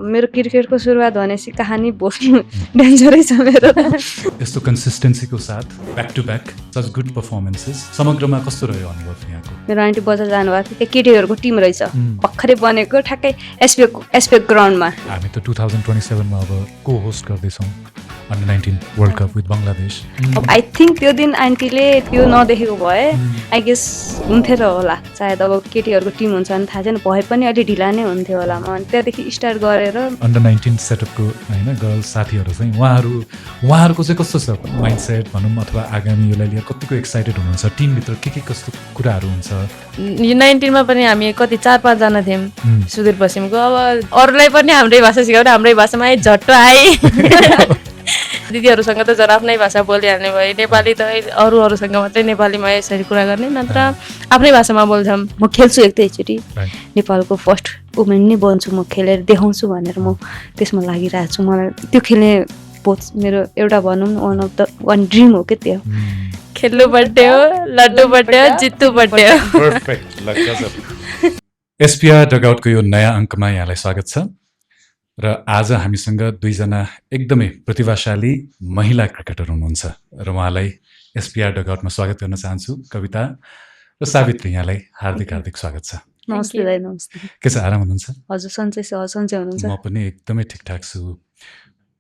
मेरो क्रिकेटको सुरुवात भनेपछि कहानी बोल्नु डेन्जरै छ मेरो त। यस्तो कन्सिस्टेन्सीको साथ back to back such good performances समग्रमा कस्तो रह्यो अनुभव यहाँको? मेरो आन्टी बजार जानुभएको थियो, त्यहाँ केटीहरूको टिम रहेछ भर्खरै बनेको ठ्याक्कै एसपेक ग्राउन्डमा। हामी त 2027 मा अब को होस्ट गर्दैछौँ under 19 world cup with Bangladesh. अब आई थिङ्क त्यो दिन आन्टीले त्यो नदेखेको भए आई गेस हुन्थ्यो र होला सायद। अब केटीहरूको टिम हुन्छ भने थाहा छैन, भए पनि अलि ढिला नै हुन्थ्यो होला। म त्यहाँदेखि स्टार्ट गरेर अन्डर 19 सेटअपको होइन गर्ल्स साथीहरू चाहिँ उहाँहरूको चाहिँ कस्तो छ माइन्डसेट भनौँ, अथवा आगामी यसलाई लिएर कतिको एक्साइटेड हुनुहुन्छ? टिमभित्र के कस्तो कुराहरू हुन्छ? U19 मा पनि हामी कति 4-5 जना थियौँ सुदूर पश्चिमको। अब अरूलाई पनि हाम्रै भाषा सिकाउने, हाम्रै भाषामा झट्ट आए। दिदीहरूसँग त झन् आफ्नै भाषा बोलिहाल्ने भयो, नेपाली त अरूसँग मात्रै नेपालीमा यसरी कुरा गर्ने, नत्र आफ्नै भाषामा बोल्छौँ। म खेल्छु एकैचोटि नेपालको फर्स्ट वुमेन नै बन्छु, म खेलेर देखाउँछु भनेर म त्यसमा लागिरहेको छु। मलाई त्यो खेल्ने बहुत मेरो एउटा भनौँ वान ड्रिम हो क्या त्यो। खेल्नु पर्ने हो, लड्नु पर्ने हो, जित्नु पर्ने हो। एसपिआर डगआउटको यो नयाँ अङ्कमा यहाँलाई स्वागत छ। र आज हामीसँग दुईजना एकदमै प्रतिभाशाली महिला क्रिकेटर हुनुहुन्छ र उहाँलाई एसपिआर डगआउटमा स्वागत गर्न चाहन्छु। कविता र सावित्री, यहाँलाई हार्दिक हार्दिक स्वागत छ। नमस्ते दाइ, नमस्ते। के छ, आराम हुनुहुन्छ? हजुर सन्चै छ, सन्चै हुनुहुन्छ? म पनि एकदमै ठिकठाक छु।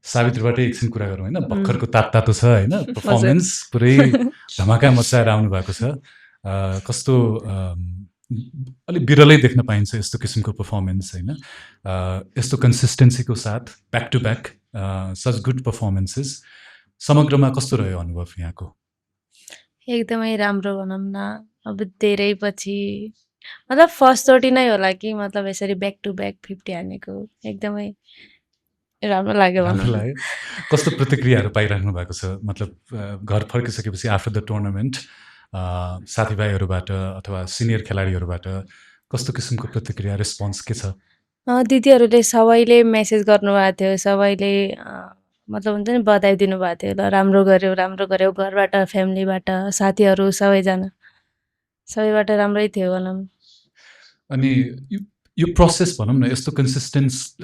सावित्रीबाटै एकछिन कुरा गरौँ होइन, भर्खरको तातो छ होइन, पर्फर्मेन्स पुरै धमाका मचाएर आउनु भएको छ। कस्तो अलिक बिरलै देख्न पाइन्छ यस्तो किसिमको पर्फर्मेन्स होइन, यस्तो कन्सिस्टेन्सीको साथ back to back such good performances समग्रमा कस्तो रह्यो अनुभव यहाँको? एकदमै राम्रो भनौँ न। अब धेरै पछि मतलब फर्स्टचोटि नै होला कि मतलब यसरी ब्याक टु ब्याक 50 हानेको एकदमै राम्रो लाग्यो भनौँ न। कस्तो प्रतिक्रियाहरू पाइराख्नु भएको छ? मतलब घर फर्किसकेपछि आफ्टर द टुर्नामेन्ट साथीभाइहरूबाट अथवा सिनियर खेलाडीहरूबाट कस्तो किसिमको प्रतिक्रिया, रेस्पोन्स के छ? दिदीहरूले सबैले मेसेज गर्नुभएको थियो, सबैले मतलब हुन्छ नि बधाई दिनुभएको थियो, ल राम्रो गऱ्यौ, घरबाट, फ्यामिलीबाट, साथीहरू सबैबाट राम्रै थियो भनौँ। अनि यो प्रोसेस भनौँ न, यस्तो कन्सिस्टेन्स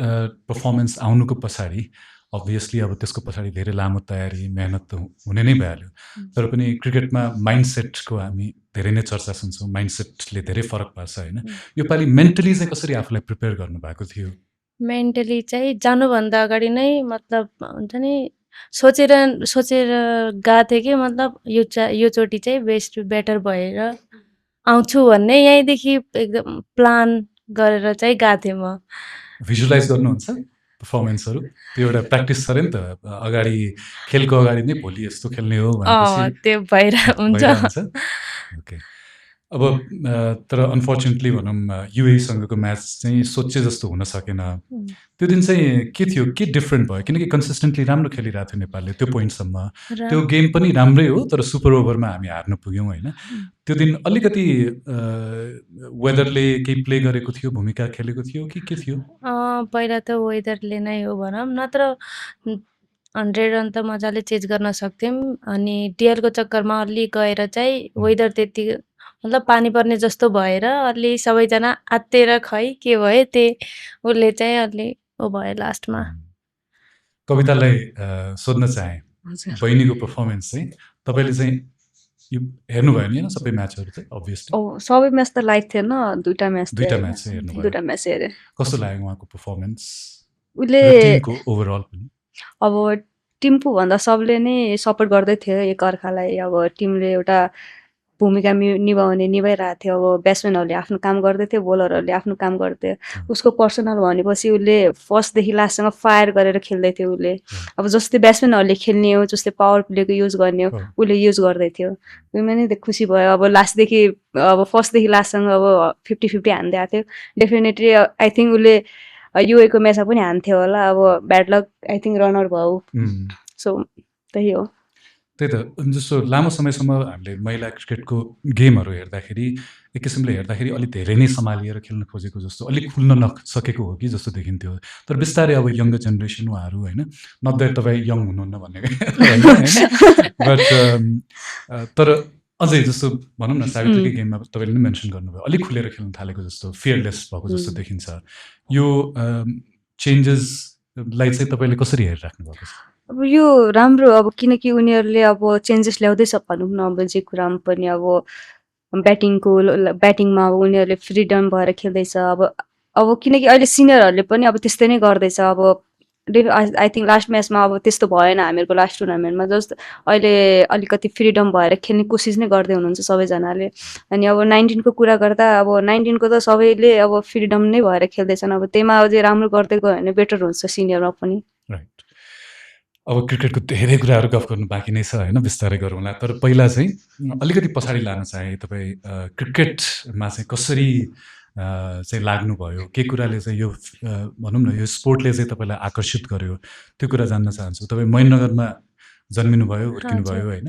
पर्फर्मेन्स आउनुको पछाडि अभियसली अब त्यसको पछाडि धेरै लामो तयारी मेहनत त हुने नै भइहाल्यो, तर पनि क्रिकेटमा माइन्डसेटको हामी धेरै नै चर्चा सुन्छौँ। माइन्डसेटले धेरै फरक पार्छ होइन। यो पालि मेन्टली चाहिँ कसरी आफूलाई प्रिपेयर गर्नुभएको थियो? मेन्टली चाहिँ जानुभन्दा अगाडि नै मतलब हुन्छ नि सोचेर गएको थिएँ कि मतलब योचोटि चाहिँ बेटर भएर आउँछु भन्ने यहीँदेखि एकदम प्लान गरेर चाहिँ गएको थिएँ म। भिजुलाइज गर्नुहुन्छ पर्फर्मेन्सहरू? त्यो एउटा प्र्याक्टिस छ नि त, अगाडि खेलको अगाडि नै भोलि यस्तो खेल्ने हो भनेपछि त्यो हुन्छ। ओके। अब तर अनफर्चुनेटली भनौँ युएसँगको म्याच चाहिँ सोचे जस्तो हुन सकेन। त्यो दिन चाहिँ के थियो, के डिफ्रेन्ट भयो? किनकि कन्सिस्टेन्टली राम्रो खेलिरहेको थियो नेपालले त्यो पोइन्टसम्म। त्यो गेम पनि राम्रै हो, तर सुपर ओभरमा हामी हार्न पुग्यौँ होइन। त्यो दिन अलिकति वेदरले केही प्ले गरेको थियो, भूमिका खेलेको थियो कि के थियो? पहिला त वेदरले नै हो भनौँ, नत्र 100 रन त मजाले चेज गर्न सक्थ्यौँ। अनि डिएलको चक्करमा अलि गएर चाहिँ वेदर त्यति मतलब पानी पर्ने जस्तो भएर अलि सबैजना आत्तिएर खै के भयो, उसले चाहिँ अलि भयो लास्टमा। कवितालाई सोध्न चाहे, बहिनीको पर्फर्मेन्स चाहिँ तपाईँले चाहिँ हेर्नुभयो नि होइन सबै म्याचहरू चाहिँ? अभियसली सबै म्याच त लाइक थिएन, दुईटा म्याच चाहिँ हेर्नुभयो। दुईटा म्याच हेरेँ। कस्तो लाग्यो उहाँको पर्फर्मेन्स? उसले टिमको ओभरअल पनि अब टिमको भन्दा सबले नै सपोर्ट गर्दै थियो एकअर्कालाई। अब टिमले एउटा भूमिका निभाइरहेको थियो। अब ब्याट्सम्यानहरूले आफ्नो काम गर्दै थियो, बोलरहरूले आफ्नो काम गर्दै थियो। उसको पर्सनल भनेपछि उसले फर्स्टदेखि लास्टसँग फायर गरेर खेल्दै थियो। उसले अब जस्तै ब्याट्सम्यानहरूले खेल्ने हो, जस्तै पावर प्लेको युज गर्ने हो, उसले युज गर्दै थियो। उयोमा नै खुसी भयो। अब लास्टदेखि अब फर्स्टदेखि लास्टसँग अब 50-50 हान्दै आएको थियो। डेफिनेटली आई थिङ्क उसले युएको म्याचमा पनि हान्थ्यो होला। अब bad luck I think runner भयो। सो त्यही हो। त्यही त, जस्तो लामो समयसम्म हामीले महिला क्रिकेटको गेमहरू हेर्दाखेरि एक किसिमले हेर्दाखेरि अलिक धेरै नै सम्हालिएर खेल्न खोजेको जस्तो, अलिक खुल्न नसकेको हो कि जस्तो देखिन्थ्यो। तर बिस्तारै अब यङ्गर जेनेरेसन उहाँहरू होइन, नट द्याट तपाईँ यङ हुनुहुन्न भन्ने होइन, बट तर अझै जस्तो भनौँ न सावित्रीकै गेममा तपाईँले नै मेन्सन गर्नुभयो, अलिक खुलेर खेल्न थालेको जस्तो, फियरलेस भएको जस्तो देखिन्छ। यो चेन्जेसलाई चाहिँ तपाईँले कसरी हेरिराख्नु भएको छ? अब यो राम्रो अब किनकि उनीहरूले अब चेन्जेस ल्याउँदैछ भनौँ न, अब जे कुरामा पनि अब ब्याटिङमा अब उनीहरूले फ्रिडम भएर खेल्दैछ। अब किनकि अहिले सिनियरहरूले पनि अब त्यस्तै नै गर्दैछ। अब आई थिङ्क लास्ट म्याचमा अब त्यस्तो भएन हामीहरूको लास्ट टुर्नामेन्टमा, जस्ट अहिले अलिकति फ्रिडम भएर खेल्ने कोसिस नै गर्दै हुनुहुन्छ सबैजनाले। अनि अब 19 को कुरा गर्दा अब 19 को त सबैले अब फ्रिडम नै भएर खेल्दैछन्। अब त्यहीमा अझै राम्रो गर्दै गयो भने बेटर हुन्छ सिनियरमा पनि। राइट। अब क्रिकेटको धेरै कुराहरू गफ गर्नु बाँकी नै छ होइन, बिस्तारै गरौँला। तर पहिला चाहिँ अलिकति पछाडि लान चाहे तपाईँ क्रिकेटमा चाहिँ कसरी चाहिँ लाग्नुभयो, के कुराले चाहिँ यो भनौँ न यो स्पोर्टले चाहिँ तपाईँलाई आकर्षित गर्यो, त्यो कुरा जान्न चाहन्छु। तपाईँ महेन्द्रनगरमा जन्मिनुभयो, हुर्किनुभयो होइन,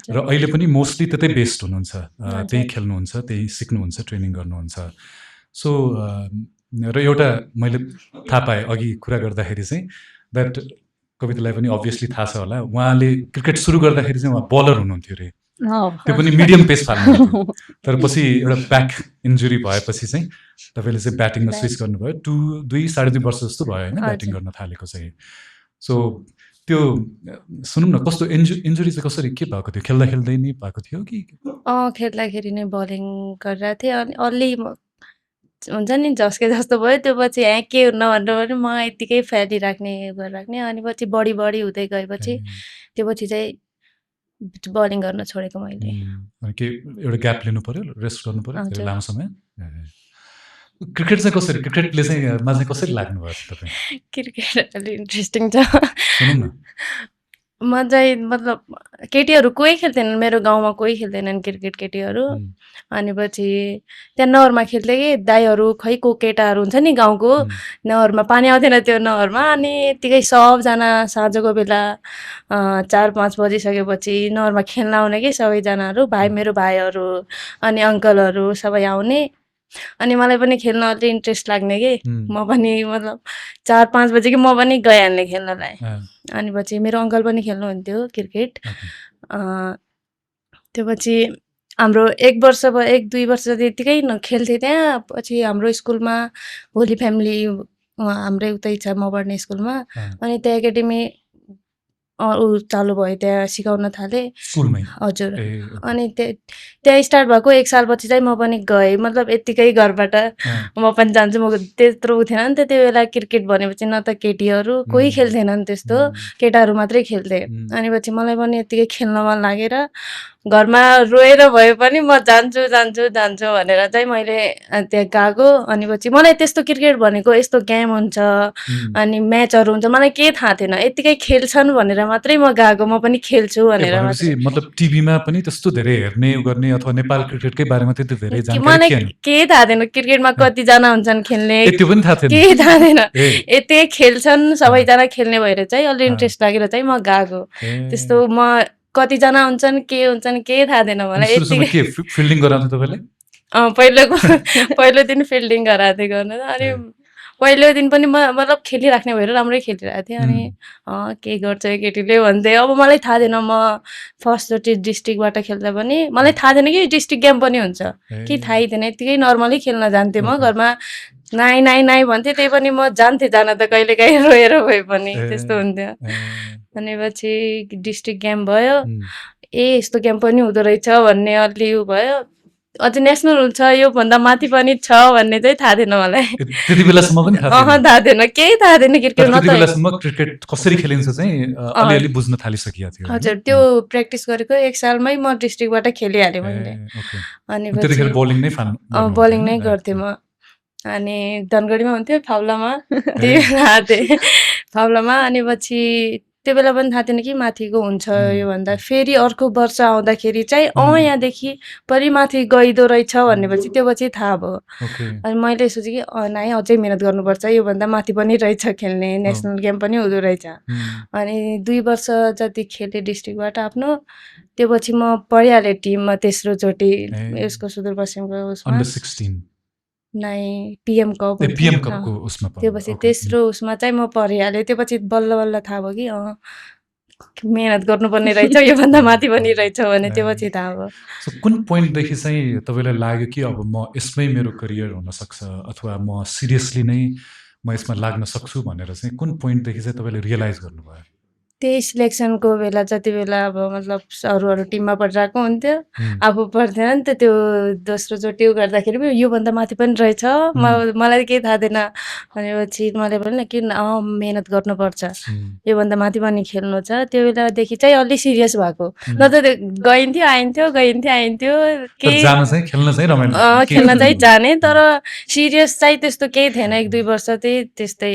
र अहिले पनि मोस्टली त्यतै बेस्ड हुनुहुन्छ, त्यही खेल्नुहुन्छ, त्यही सिक्नुहुन्छ, ट्रेनिङ गर्नुहुन्छ। सो र एउटा मैले थाहा पाएँ अघि कुरा गर्दाखेरि चाहिँ द्याट कवितालाई पनि अभियसली थाहा छ होला, उहाँले क्रिकेट सुरु गर्दाखेरि चाहिँ उहाँ बलर हुनुहुन्थ्यो अरे, त्यो पनि मिडियम पेस फाल्नुहुन्थ्यो। तर पछि एउटा ब्याक इन्जुरी भएपछि चाहिँ तपाईँले चाहिँ ब्याटिङमा स्विच गर्नुभयो। 2-2.5 वर्ष जस्तो भयो होइन ब्याटिङ गर्न थालेको चाहिँ। सो त्यो सुनौँ न, कस्तो इन्जुरी चाहिँ कसरी के भएको थियो? खेल्दा खेल्दै नै भएको थियो कि? खेल्दाखेरि नै बलिङ गरिरहेको थिएँ अनि अलि हुन्छ नि झस्के जस्तो भयो। त्यो पछि के हुन्न भनेर पनि म यत्तिकै फ्यालिराख्ने गरिराख्ने, अनि पछि बढी हुँदै गएपछि त्यो पछि चाहिँ बलिङ गर्न छोडेको मैले। अनि के एउटा ग्याप लिनु पर्यो, रेस्ट गर्नु पर्यो धेरै लामो समय? क्रिकेट चाहिँ कसरी, क्रिकेटले चाहिँ मा चाहिँ कसरी लाग्नु भयो तपाईँ? क्रिकेट अलि इन्ट्रेस्टिङ छ। सुनौँ न। म चाहिँ मतलब केटीहरू कोही खेल्दैनन्, मेरो गाउँमा कोही खेल्दैनन् क्रिकेट केटीहरू। अनि पछि त्यहाँ नहरमा खेल्थे कि दाइहरू, खै को केटाहरू हुन्छ नि गाउँको नहरमा, पानी आउँथेन त्यो नहरमा। अनि यत्तिकै सबजना साँझको बेला 4-5 बजिसकेपछि नहरमा खेल्न आउने कि सबैजनाहरू, मेरो भाइहरू अनि अङ्कलहरू सबै आउने। अनि मलाई पनि खेल्न अलि इन्ट्रेस्ट लाग्ने कि म पनि मतलब 4-5 बजे कि म पनि गइहाल्ने खेल्नलाई। अनि पछि मेरो अङ्कल पनि खेल्नुहुन्थ्यो क्रिकेट। त्यो पछि हाम्रो 1-2 वर्ष त्यतिकै खेल्थेँ त्यहाँ। पछि हाम्रो स्कुलमा होली फ्यामिली हाम्रै उतै छ म पढ्ने स्कुलमा, अनि त्यहाँ एकाडेमी चालु भयो, त्यहाँ सिकाउन थालेँ स्कुलमै। हजुर। अनि त्यहाँ स्टार्ट भएको 1 सालपछि चाहिँ म पनि गएँ, मतलब यत्तिकै घरबाट म पनि जान्छु। म त्यत्रो थिएन नि त त्यो बेला, क्रिकेट भनेपछि न त केटीहरू कोही खेल्थेनन्, त्यस्तो केटाहरू मात्रै खेल्थे। अनि पछि मलाई पनि यत्तिकै खेल्न मन लागेर घरमा रोएर भए पनि म जान्छु भनेर चाहिँ मैले त्यहाँ गएको। अनि पछि मलाई त्यस्तो क्रिकेट भनेको यस्तो गेम हुन्छ अनि म्याचहरू हुन्छ मलाई केही थाहा थिएन, यत्तिकै खेल्छन् भनेर मात्रै म गएको, म पनि खेल्छु भनेर मात्रै। मतलब टिभीमा पनि त्यस्तो धेरै हेर्ने गर्ने अथवा नेपाल क्रिकेटकै बारेमा त्यति धेरै जानकारी मलाई केही थाहा थिएन, क्रिकेटमा कतिजना हुन्छन् खेल्ने त्यो पनि थाहा थिएन, केही थाहा थिएन। यति खेल्छन् सबैजना खेल्ने भएर चाहिँ अलि इन्ट्रेस्ट लागेर चाहिँ म गएको। त्यस्तो म कतिजना हुन्छन् के हुन्छन् केही थाहा थिएन मलाई। यतिकै फिल्डिङ गराउँथ्यो तपाईँले? पहिलो दिन फिल्डिङ गराएको थिएँ गर्न। अनि पहिलो दिन पनि म मतलब खेलिराख्ने भएर राम्रै खेलिरहेको थिएँ। अनि के गर्छ यो केटीले भन्थे। अब मलाई थाहा थिएन, म फर्स्टचोटि डिस्ट्रिक्टबाट खेल्दा पनि मलाई थाहा थिएन कि डिस्ट्रिक्ट गेम पनि हुन्छ, कि थाहै थिएन। यत्तिकै नर्मली खेल्न जान्थेँ म, घरमा नाइ भन्थे, त्यही पनि म जान्थेँ जान त कहिलेकाहीँ रोएर भए पनि, त्यस्तो हुन्थ्यो। अनि पछि डिस्ट्रिक्ट गेम भयो, यस्तो गेम पनि हुँदो रहेछ भन्ने अलि भयो। अझ नेसनल हुन्छ योभन्दा माथि पनि छ भन्ने चाहिँ थाहा थिएन मलाई। त्यति बेलासम्म पनि थाहा थिएन, केही थाहा थिएन क्रिकेट। त्यति बेलासम्म क्रिकेट कसरी खेलिन्छ चाहिँ अलिअलि बुझ्न थालिसकेको थियो। हजुर, त्यो प्र्याक्टिस गरेको 1 सालमै म डिस्ट्रिक्टबाट खेलिहालेँ मैले। अनि त्यतिखेर बलिङ नै गर्थेँ म। अनि धनगढीमा हुन्थ्यो फाउलामा, त्यही थाहा थिएँ फाउलामा। अनि पछि त्यो बेला पनि थाहा थिएन कि माथिको हुन्छ योभन्दा। फेरि अर्को वर्ष आउँदाखेरि चाहिँ यहाँदेखि पनि माथि गइदो रहेछ भनेपछि त्यो पछि थाहा भयो। अनि मैले सोचेँ कि नाइ अझै मिहिनेत गर्नुपर्छ, योभन्दा माथि पनि रहेछ खेल्ने, नेसनल गेम पनि हुँदो रहेछ। अनि 2 वर्ष जति खेलेँ डिस्ट्रिक्टबाट आफ्नो। त्यो पछि म परिहालेँ टिममा तेस्रोचोटि यसको सुदूरपश्चिमको उसमा पिएम कपको उसमा। त्यो पछि तेस्रो उसमा चाहिँ म परिहालेँ। त्यो पछि बल्ल थाहा भयो कि मेहनत गर्नुपर्ने रहेछ, योभन्दा माथि पनि रहेछ भने त्यो पछि थाहा भयो। कुन पोइन्टदेखि चाहिँ तपाईँलाई लाग्यो कि अब म यसमै मेरो करियर हुनसक्छ, अथवा म सिरियसली नै म यसमा लाग्न सक्छु भनेर चाहिँ कुन पोइन्टदेखि चाहिँ तपाईँले रियलाइज गर्नुभयो? त्यही सिलेक्सनको बेला जति बेला अब मतलब अरू टिममा पठाएको हुन्थ्यो, आफू पर्थेन नि त त्यो दोस्रोचोटि उ गर्दाखेरि पनि योभन्दा माथि पनि रहेछ, मलाई केही थाहा थिएन। भनेपछि मैले भने कि मेहनत गर्नुपर्छ, योभन्दा माथि पनि खेल्नु छ। त्यो बेलादेखि चाहिँ अलि सिरियस भएको, न त गइन्थ्यो आइन्थ्यो केही जान चाहिँ खेल्न चाहिँ रमाइलो खेल्न चाहिँ जाने, तर सिरियस चाहिँ त्यस्तो केही थिएन। 1-2 वर्ष चाहिँ त्यस्तै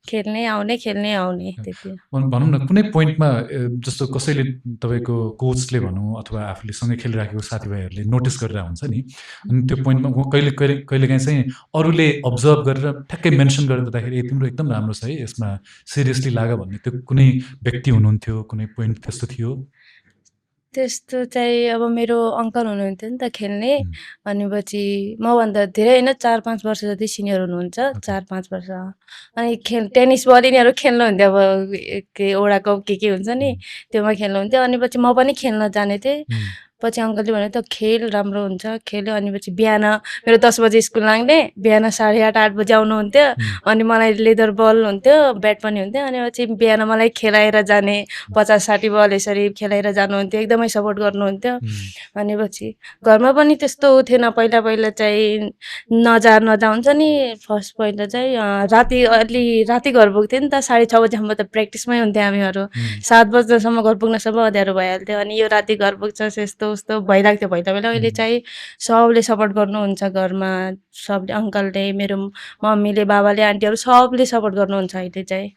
खेल्ने आउने त्यति। भनौँ न कुनै पोइन्टमा जस्तो कसैले तपाईँको कोचले भनौँ अथवा आफूले सँगै खेलिराखेको साथीभाइहरूले नोटिस गरेर हुन्छ नि, अनि त्यो पोइन्टमा कहिलेकाहीँ चाहिँ अरूले अब्जर्भ गरेर ठ्याक्कै मेन्सन गरिदिँदाखेरि तिम्रो एकदम राम्रो छ है, यसमा सिरियसली लाग भन्ने त्यो कुनै व्यक्ति हुनुहुन्थ्यो, कुनै पोइन्ट त्यस्तो थियो? त्यस्तो चाहिँ अब मेरो अङ्कल हुनुहुन्थ्यो नि त खेल्ने, अनि पछि मभन्दा धेरै होइन 4-5 वर्ष जति सिनियर हुनुहुन्छ, 4-5 वर्ष। अनि टेनिस बल यिनीहरू खेल्नुहुन्थ्यो, अब वडा कप के हुन्छ नि त्योमा खेल्नुहुन्थ्यो। अनि पछि म पनि खेल्न जाने थिएँ। पछि अङ्कलले भन्यो त खेल राम्रो हुन्छ, खेल्यो। अनि पछि बिहान मेरो 10 बजे स्कुल लाग्ने, बिहान 8:30-8 बजे आउनुहुन्थ्यो। अनि मलाई लेदर बल हुन्थ्यो, ब्याट पनि हुन्थ्यो। अनि पछि बिहान मलाई खेलाएर जाने, 50-60 बल यसरी खेलाएर जानुहुन्थ्यो, एकदमै सपोर्ट गर्नुहुन्थ्यो। अनि पछि घरमा पनि त्यस्तो थिएन, पहिला चाहिँ नजा हुन्छ नि। फर्स्ट पहिला चाहिँ राति घर पुग्थ्यो नि त, 6:30 बजेसम्म त प्र्याक्टिसमै हुन्थ्यो हामीहरू। 7 बजेसम्म घर पुग्नसम्म अँध्यारो भइहाल्थ्यो। अनि यो राति घर पुग्छ यस्तो उस्तो भइरहेको थियो पहिला। अहिले चाहिँ सबले सपोर्ट गर्नुहुन्छ घरमा, सबले, अङ्कलले, मेरो मम्मीले, बाबाले, आन्टीहरू सबले सपोर्ट गर्नुहुन्छ अहिले चाहिँ।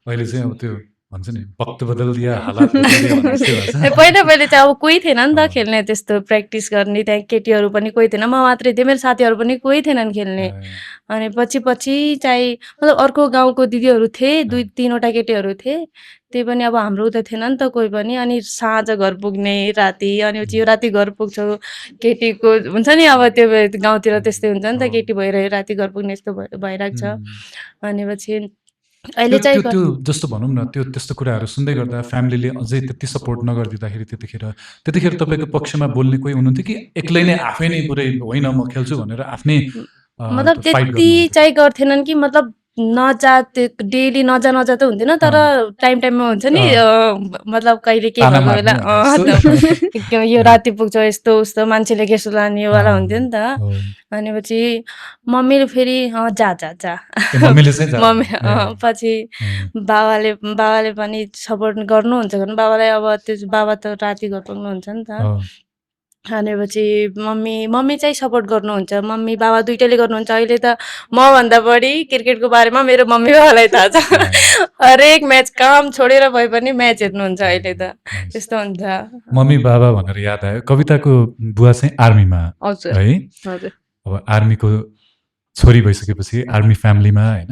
अहिले चाहिँ अब त्यो भन्छ नि वक्त बदल दिया हालात बदल दिया भने जस्तै भएछ। पहिला चाहिँ अब कोही थिएन नि त खेल्ने, त्यस्तो प्र्याक्टिस गर्ने त्यहाँ केटीहरू पनि कोही थिएन, म मात्रै थिएँ। मेरो साथीहरू पनि कोही थिएनन् खेल्ने। अनि पछि चाहिँ मतलब अर्को गाउँको दिदीहरू थिए, 2-3वटा केटीहरू थिए, त्यही पनि अब हाम्रो उता थिएन नि त कोही पनि। अनि साँझ घर पुग्ने राति, अनि यो राति घर पुग्छौ, केटीको हुन्छ नि अब त्यो गाउँतिर त्यस्तै हुन्छ नि त, केटी भइरह्यो राति घर पुग्ने, यस्तो भइरहेको छ। अनि पछि अहिले चाहिँ त्यो जस्तो भनौँ न त्यस्तो कुराहरू सुन्दै गर्दा फ्यामिलीले अझै त्यति सपोर्ट नगरिदिँदाखेरि त्यतिखेर तपाईँको पक्षमा बोल्ने कोही हुनुहुन्थ्यो कि एक्लै नै आफै नै पुरै होइन म खेल्छु भनेर आफ्नै मतलब त्यति चाहिँ गर्थेनन् कि मतलब डेली नजा त हुन्थेन, तर टाइममा हुन्छ नि, मतलब कहिले के भएको बेला यो राति पुग्छ यस्तो उस्तो मान्छेले गेसो लाने वाला हुन्थ्यो नि त। अनि पछि मम्मीले फेरि जा मम्मी पछि बाबाले पनि सपोर्ट गर्नुहुन्छ। बाबालाई अब त्यो बाबा त राति घर पुग्नुहुन्छ नि त। अनि पछि मम्मी चाहिँ सपोर्ट गर्नुहुन्छ, मम्मी बाबा दुइटैले गर्नुहुन्छ। अहिले त मभन्दा बढी क्रिकेटको बारेमा मेरो मम्मी बाबालाई थाहा छ। हरेक म्याच काम छोडेर भए पनि म्याच हेर्नुहुन्छ अहिले त, त्यस्तो हुन्छ। मम्मी बाबा भनेर याद आयो, कविताको बुवा चाहिँ आर्मीमा है, अब आर्मीको छोरी भइसकेपछि आर्मी फ्यामिलीमा होइन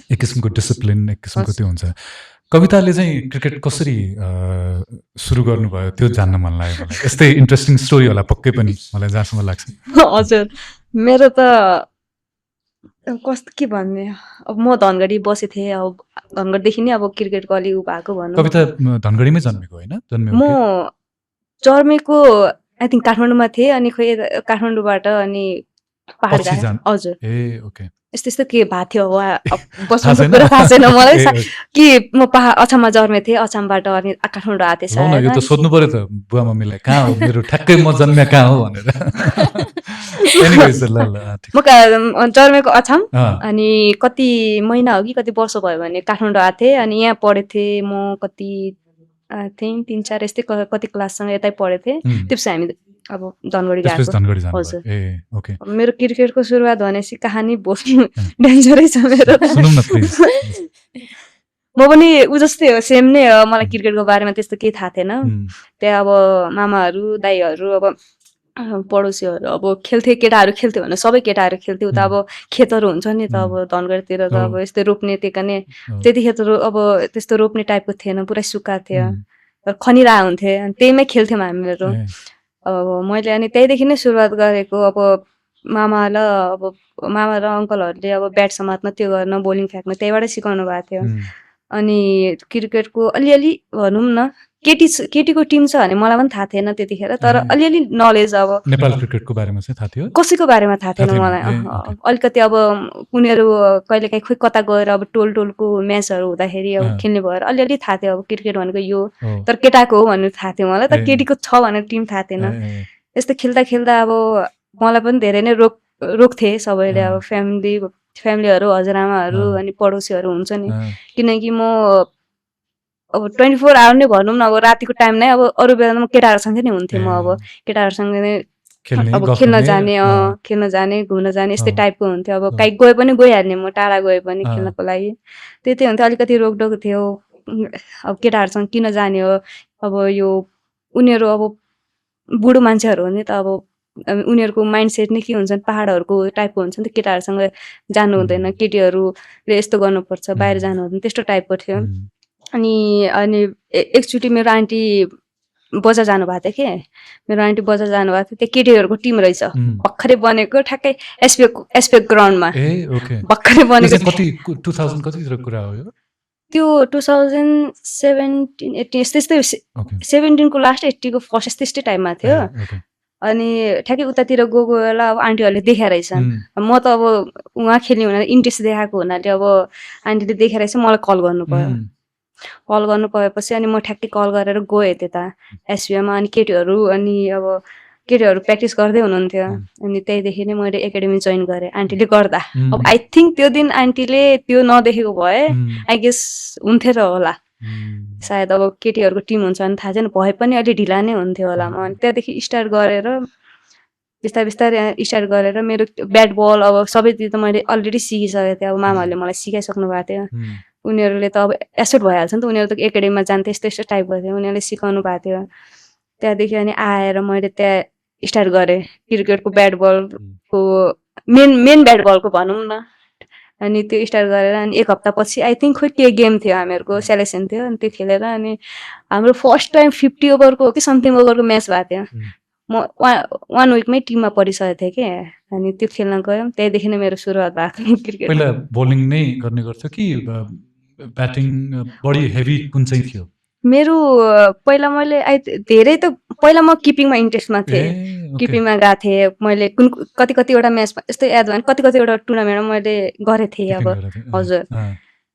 एक किसिमको डिसिप्लिन, एक किसिमको त्यो हुन्छ। कविताले चाहिँ क्रिकेट कसरी सुरु गर्नुभयो त्यो जान्न मन लाग्यो मलाई। यस्तै इन्ट्रेस्टिङ स्टोरी होला पक्कै पनि, मलाई जहाँसम्म लाग्छ। हजुर, मेरो त कस्तो के भन्ने, अब म धनगढी बसेको थिएँ। अब धनगढीदेखि नै अब क्रिकेटको अलि भएको भनौँ। कविता धनगढीमै जन्मेको होइन? म जन्मेको आई थिङ्क काठमाडौँमा थिएँ, अनि खोइ काठमाडौँबाट अनि पहाड गएँ। हजुर, ओके, यस्तो के भएको थियो बस्नुको कुरा थाहा छैन मलाई कि म अछाममा जन्मेको थिएँ, अछामबाट अनि काठमाडौँ आएको थिएँ। यो त सोध्नु पर्यो त बुवा मम्मीलाई, कहाँ हो मेरो ठ्याक्कै म जन्मे कहाँ हो भनेर। म जन्मेको अछाम, अनि कति महिना हो कि कति वर्ष भयो भने काठमाडौँ आएको थिएँ। अनि यहाँ पढेको थिएँ म, कति 3-4 यस्तै कति क्लाससँग यतै पढेको थिएँ। त्यसपछि हामी अब धनगढी गएको। हजुर, मेरो क्रिकेटको सुरुवात भनेपछि कहानी बोल्नु डेन्जरै छ मेरो। म पनि ऊ जस्तै हो, सेम नै हो। मलाई क्रिकेटको बारेमा त्यस्तो केही थाहा थिएन। त्यहाँ अब मामाहरू, दाइहरू, अब पडोसीहरू अब खेल्थे, केटाहरू खेल्थ्यो भने सबै केटाहरू खेल्थ्यो। उता अब खेतहरू हुन्छ नि त, अब धनगढीतिर त अब यस्तै रोप्ने टेक्ने, त्यतिखेर त अब त्यस्तो रोप्ने टाइपको थिएन, पुरै सुक्खा थियो, खनिरा हुन्थे, त्यहीमै खेल्थ्यौँ हामीहरू। अब मैले अनि त्यहीदेखि नै सुरुवात गरेको। अब मामा र अङ्कलहरूले अब ब्याट समात्न, त्यो गर्न, बोलिङ फ्याँक्न त्यहीबाट सिकाउनु भएको थियो। अनि क्रिकेटको अलिअलि भनौँ न केटीको टिम छ भने मलाई पनि थाहा थिएन त्यतिखेर, तर अलिअलि नलेज अब नेपाल क्रिकेटको बारेमा चाहिँ थाहा थियो? कसैको बारेमा थाहा थिएन मलाई। अलिकति अब उनीहरू कहिलेकाहीँ खोइ कता गएर अब टोलको म्याचहरू हुँदाखेरि अब खेल्ने भएर अलिअलि थाहा थियो अब क्रिकेट भनेको यो, तर केटाको हो भन्ने थाहा थियो मलाई, तर केटीको छ भनेर टिम थाहा थिएन। यस्तो खेल्दा अब मलाई पनि धेरै नै रोक्थे सबैले, अब फ्यामिलीहरू, हजुरआमाहरू अनि पडोसीहरू हुन्छ नि, किनकि म अब 24 आवर नै भनौँ न, अब रातिको टाइम नै अब अरू बेला म केटाहरूसँग नै हुन्थेँ। म अब केटाहरूसँग नै अब खेल्न जाने घुम्न जाने यस्तै टाइपको हुन्थ्यो। अब कहीँ गए पनि गइहाल्ने, म टाढा गए पनि खेल्नको लागि त्यही हुन्थ्यो। अलिकति रोकटोक थियो, अब केटाहरूसँग किन जाने हो, अब यो उनीहरू अब बुढो मान्छेहरू हो नि त, अब उनीहरूको माइन्डसेट नै के हुन्छ, पहाडहरूको टाइपको हुन्छ नि त, केटाहरूसँग जानु हुँदैन, केटीहरूले यस्तो गर्नुपर्छ, बाहिर जानु हुँदैन, त्यस्तो टाइपको थियो। अनि एकचोटि मेरो आन्टी बजार जानुभएको थियो कि, मेरो आन्टी बजार जानुभएको थियो, त्यो केटीहरूको टिम रहेछ भर्खरै बनेको, ठ्याक्कै एसपेक ग्राउन्डमा भर्खरै बनेको। 2000 कतितिर कुरा हो यो? त्यो 2017-18 यस्तै 17 को लास्ट 80 को फर्स्ट त्यस्तै टाइममा थियो। अनि ठ्याक्कै उतातिर गएको बेला अब आन्टीहरूले देखाएर रहेछन्, म त अब उहाँ खेल्ने हुनाले इन्ट्रेस्ट देखाएको हुनाले अब आन्टीले देखाएर रहेछ, मलाई कल गर्नु पर्यो। कल गर्नु परेपछि अनि म ठ्याक्कै कल गरेर गएँ त्यता एसबिएमा। अनि केटीहरू प्र्याक्टिस गर्दै हुनुहुन्थ्यो, अनि त्यहीदेखि नै मैले एकाडेमी जोइन गरेँ आन्टीले गर्दा। अब आई थिङ्क त्यो दिन आन्टीले त्यो नदेखेको भए आई गेस हुन्थ्यो र होला सायद। अब केटीहरूको टिम हुन्छ भने थाहा छैन, भए पनि अलि ढिला नै हुन्थ्यो होला। म त्यहाँदेखि स्टार्ट गरेर बिस्तारै स्टार्ट गरेर मेरो ब्याट बल अब सबै त मैले अलरेडी सिकिसकेको थिएँ। अब मामाहरूले मलाई सिकाइसक्नु भएको थियो, उनीहरूले त अब एसेट भइहाल्छ नि त, उनीहरू त एकाडेमीमा जान्थे, यस्तो टाइपको थियो, उनीहरूले सिकाउनु भएको थियो। त्यहाँदेखि अनि आएर मैले त्यहाँ स्टार्ट गरेँ क्रिकेटको ब्याट बलको मेन ब्याट बलको भनौँ न। अनि त्यो स्टार्ट गरेर अनि एक हप्तापछि आई थिङ्क खोइ के गेम थियो, हामीहरूको सेलेक्सन थियो, अनि त्यो खेलेर अनि हाम्रो फर्स्ट टाइम 50 ओभरको कि समथिङ ओभरको म्याच भएको थियो। म 1 विकमै टिममा परिसकेको थिएँ कि, अनि त्यो खेल्न गयौँ, त्यहीदेखि नै मेरो सुरुवात भएको क्रिकेट। पहिला बोलिङ नै गर्ने गर्थ्यो कि ब्याटिङ बढी हेभी कुन चाहिँ थियो? मेरो पहिला मैले धेरै त पहिला म किपिङमा इन्ट्रेस्टमा थिएँ, किपिङमा गएको थिएँ मैले। कतिवटा म्याचमा यस्तो याद भयो, कतिवटा टुर्नामेन्टमा मैले गरेको थिएँ। अब हजुर,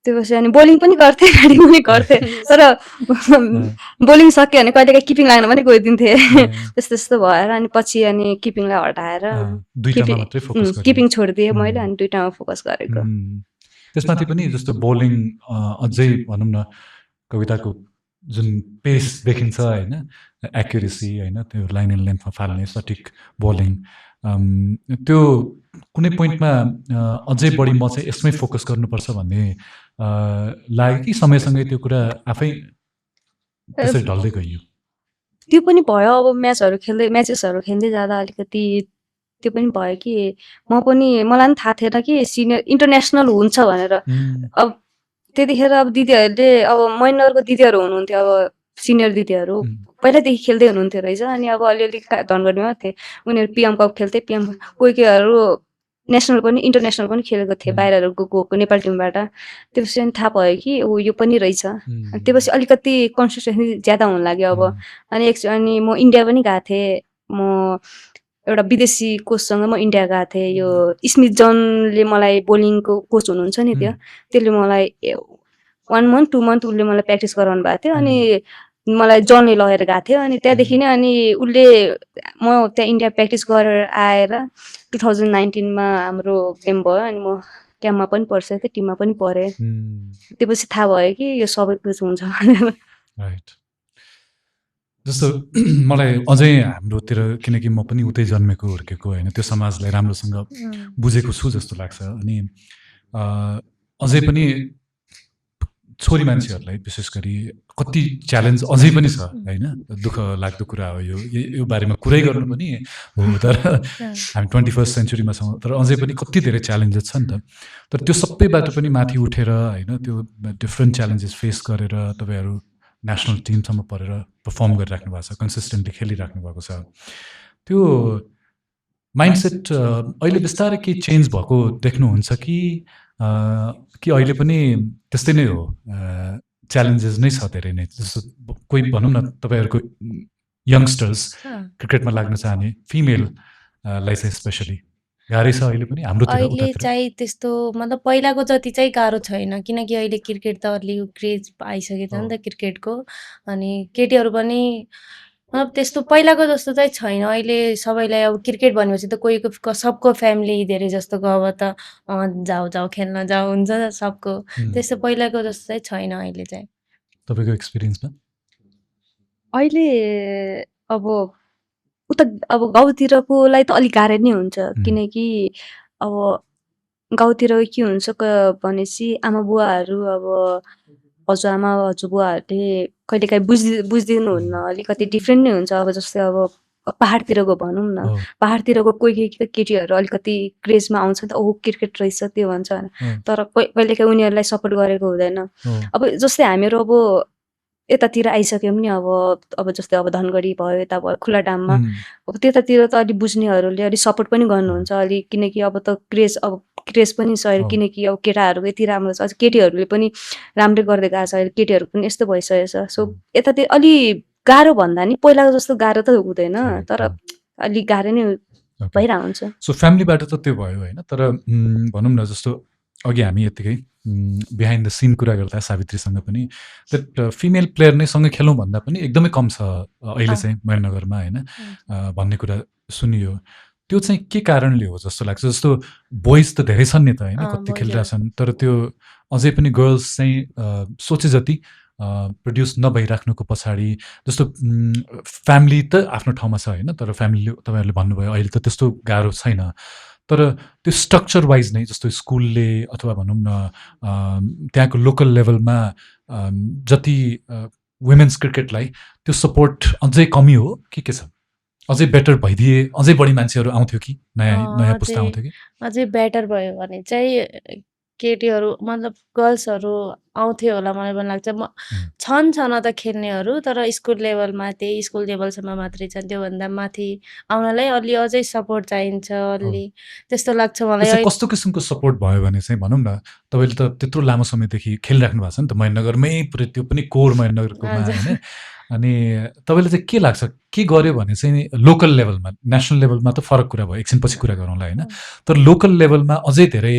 त्यो पछि अनि बोलिङ पनि गर्थेँ, ब्याटिङ पनि गर्थेँ, तर बोलिङ सक्यो भने कहिलेकाहीँ किपिङ लाग्न पनि गइदिन्थेँ। त्यस्तो भएर अनि पछि अनि किपिङलाई हटाएर किपिङ छोडिदिएँ मैले, अनि दुईटामा फोकस गरेको। त्यसमाथि पनि जस्तो बोलिङ अझै भनौँ न, कविताको जुन पेस देखिन्छ होइन, एक्युरेसी होइन, त्यो लाइन एन्ड लेन्थमा फाल्ने सठिक बोलिङ, त्यो कुनै पोइन्टमा अझै बढी म चाहिँ यसमै फोकस गर्नुपर्छ भन्ने लाग्यो कि समयसँगै त्यो कुरा आफै त्यसरी ढल्दै गयो? त्यो पनि भयो, अब म्याचेसहरू खेल्दै जाँदा अलिकति त्यो पनि भयो कि मलाई पनि थाहा थिएन कि सिनियर इन्टरनेसनल हुन्छ भनेर। अब त्यतिखेर अब दिदीहरूले, अब महिनरको दिदीहरू हुनुहुन्थ्यो, अब सिनियर दिदीहरू पहिल्यैदेखि खेल्दै हुनुहुन्थ्यो रहेछ। अनि अब अलिअलि धनगढीमा थिए, उनीहरू पिएम कप खेल्थे, कोहीहरू नेसनल पनि इन्टरनेसनल पनि खेलेको थिए, बाहिरहरू गएको नेपाल टिमबाट। त्यसपछि अनि थाहा भयो कि यो पनि रहेछ। त्यसपछि अलिकति कन्सिस्टेन्सी ज्यादा हुन लाग्यो अब। अनि म इन्डिया पनि गएको थिएँ, म एउटा विदेशी कोचसँग म इन्डिया गएको थिएँ। यो स्मिथ जनले मलाई बोलिङको कोच हुनुहुन्छ नि, त्यसले मलाई 1 month 2 month उसले मलाई प्र्याक्टिस गराउनु भएको थियो। अनि मलाई जनले लगेर गएको थियो, अनि त्यहाँदेखि नै अनि उसले म त्यहाँ इन्डिया प्र्याक्टिस गरेर आएर 2019मा हाम्रो गेम भयो, अनि म क्याम्पमा पनि परिसकेको थिएँ, टिममा पनि परेँ। त्यसपछि थाहा भयो कि यो सबै कुछ हुन्छ भनेर। जस्तो मलाई अझै हाम्रोतिर, किनकि म पनि उतै जन्मेको हुर्केको होइन, त्यो समाजलाई राम्रोसँग बुझेको छु जस्तो लाग्छ। अनि अझै पनि छोरी मान्छेहरूलाई विशेष गरी कति च्यालेन्ज अझै पनि छ होइन, दुःख लाग्दो कुरा हो यो बारेमा कुरै गर्नु पनि हो, तर हामी 21st सेन्चुरीमा छौँ, तर अझै पनि कति धेरै च्यालेन्जेस छ नि त। तर त्यो सबैबाट पनि माथि उठेर होइन, त्यो डिफ्रेन्ट च्यालेन्जेस फेस गरेर तपाईँहरू नेसनल टिमसम्म परेर पर्फर्म गरिराख्नु भएको छ, कन्सिस्टेन्टली खेलिराख्नु भएको छ। त्यो माइन्डसेट अहिले बिस्तारै केही चेन्ज भएको देख्नुहुन्छ कि अहिले पनि त्यस्तै नै हो, च्यालेन्जेस नै छ धेरै नै जस्तो कोही भनौँ न तपाईँहरूको यङ्स्टर्स क्रिकेटमा लाग्न चाहने फिमेललाई चाहिँ स्पेसली गाह्रै छ अहिले पनि हाम्रोतिर अहिले उतातिर चाहिँ त्यस्तो मतलब पहिलाको जति चाहिँ गाह्रो छैन किनकि अहिले क्रिकेट त अलि क्रेज आइसकेको छ नि त क्रिकेटको अनि केटीहरू पनि मतलब त्यस्तो पहिलाको जस्तो चाहिँ छैन अहिले सबैलाई अब क्रिकेट भनेपछि त कोहीको सबको फ्यामिली धेरै जस्तोको अब त जाऊ जाऊ खेल्न जाऊ हुन्छ सबको त्यस्तो पहिलाको जस्तो चाहिँ छैन अहिले चाहिँ तपाईँको एक्सपिरियन्समा अहिले अब उता अब गाउँतिरकोलाई त अलिक गाह्रै नै हुन्छ किनकि अब गाउँतिर के हुन्छ भनेपछि आमा बुवाहरू अब हजुरआमा हजुरबुवाहरूले कहिलेकाहीँ बुझिदिनुहुन्न अलिकति डिफ्रेन्ट नै हुन्छ अब जस्तै अब पहाडतिरको भनौँ न पहाडतिरको कोही केटीहरू अलिकति क्रेजमा आउँछ नि त ओहो क्रिकेट रहेछ त्यो भन्छ तर कहिलेकाहीँ उनीहरूलाई सपोर्ट गरेको हुँदैन अब जस्तै हामीहरू अब यतातिर आइसक्यौँ नि अब जस्तै अब धनगढी भयो यता भयो खुला डाममा अब त्यतातिर त अलि बुझ्नेहरूले अलिक सपोर्ट पनि गर्नुहुन्छ अलिक किनकि अब त क्रेज पनि छ अहिले किनकि अब केटाहरू यति राम्रो छ केटीहरूले पनि राम्रै गर्दै गएको छ अहिले केटीहरू पनि यस्तो भइसकेको छ सो यतातिर अलि गाह्रो भन्दा नि पहिलाको जस्तो गाह्रो त हुँदैन तर अलिक गाह्रो नै भइरहेको हुन्छ सो फ्यामिलीबाट त त्यो भयो होइन तर भनौँ न जस्तो अघि हामी यत्तिकै बिहाइन्ड द सिन कुरा गर्दा सावित्रीसँग पनि द्याट फिमेल प्लेयर नै सँगै खेलौँ भन्दा पनि एकदमै कम छ अहिले चाहिँ महेन्द्रनगरमा होइन भन्ने कुरा सुनियो त्यो चाहिँ के कारणले हो जस्तो लाग्छ जस्तो बोइज त धेरै छन् नि त होइन कति खेलिरहेछन् तर त्यो अझै पनि गर्ल्स चाहिँ सोचे जति प्रड्युस नभइराख्नुको पछाडि जस्तो फ्यामिली त आफ्नो ठाउँमा छ होइन तर फ्यामिलीले तपाईँहरूले भन्नुभयो अहिले त त्यस्तो गाह्रो छैन तर त्यो स्ट्रक्चर वाइज नै जस्तो स्कुलले अथवा भनौँ न त्यहाँको लोकल लेभलमा जति वुमेन्स क्रिकेटलाई त्यो सपोर्ट अझै कमी हो के छ अझै बेटर भइदिए अझै बढी मान्छेहरू आउँथ्यो कि नयाँ पुस्ता आउँथ्यो कि अझै बेटर भयो भने चाहिँ केटीहरू मतलब गर्ल्सहरू आउँथ्यो होला मलाई पनि लाग्छ छन् त खेल्नेहरू तर स्कुल लेभलमा त्यही स्कुल लेभलसम्म मात्रै छन् त्योभन्दा माथि आउनलाई अलि अझै सपोर्ट चाहिन्छ अलि त्यस्तो लाग्छ मलाई कस्तो किसिमको सपोर्ट भयो भने चाहिँ भनौँ न तपाईँले त त्यत्रो लामो समयदेखि खेलिराख्नु भएको छ नि त महेन्द्रनगरमै पुरै त्यो पनि कोर महेन्द्रनगरकोमा होइन अनि तपाईँले चाहिँ के लाग्छ के गर्यो भने चाहिँ लोकल लेभलमा नेसनल लेभलमा त फरक कुरा भयो एकछिनपछि कुरा गरौँला होइन तर लोकल लेभलमा अझै धेरै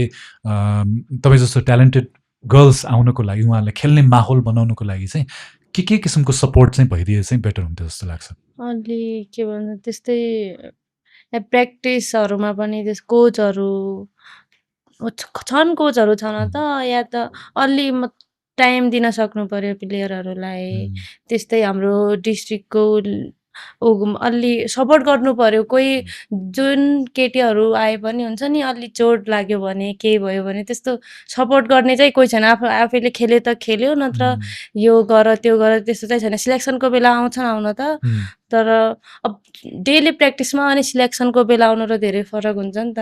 तपाईँ जस्तो ट्यालेन्टेड गर्ल्स आउनको लागि उहाँहरूले खेल्ने माहौल बनाउनुको लागि चाहिँ के किसिमको सपोर्ट चाहिँ भइदिए चाहिँ बेटर हुन्थ्यो जस्तो लाग्छ अलि के भन्नु त्यस्तै प्र्याक्टिसहरूमा पनि त्यस कोचहरू छन् कोचहरू छन् त या त अलि टाइम दिन सक्नु पर्यो प्लेयरहरूलाई त्यस्तै हाम्रो डिस्ट्रिक्टको अलि सपोर्ट गर्नु पर्यो कोही जुन केटीहरू आए पनि हुन्छ नि अलि चोट लाग्यो भने केही भयो भने त्यस्तो सपोर्ट गर्ने चाहिँ कोही छैन आफैले खेल्यो त खेल्यो नत्र यो गर त्यो गर त्यस्तो चाहिँ छैन सिलेक्सनको बेला आउँछन् आउन त तर अब डेली प्र्याक्टिसमा अनि सिलेक्सनको बेला आउनु र धेरै फरक हुन्छ नि त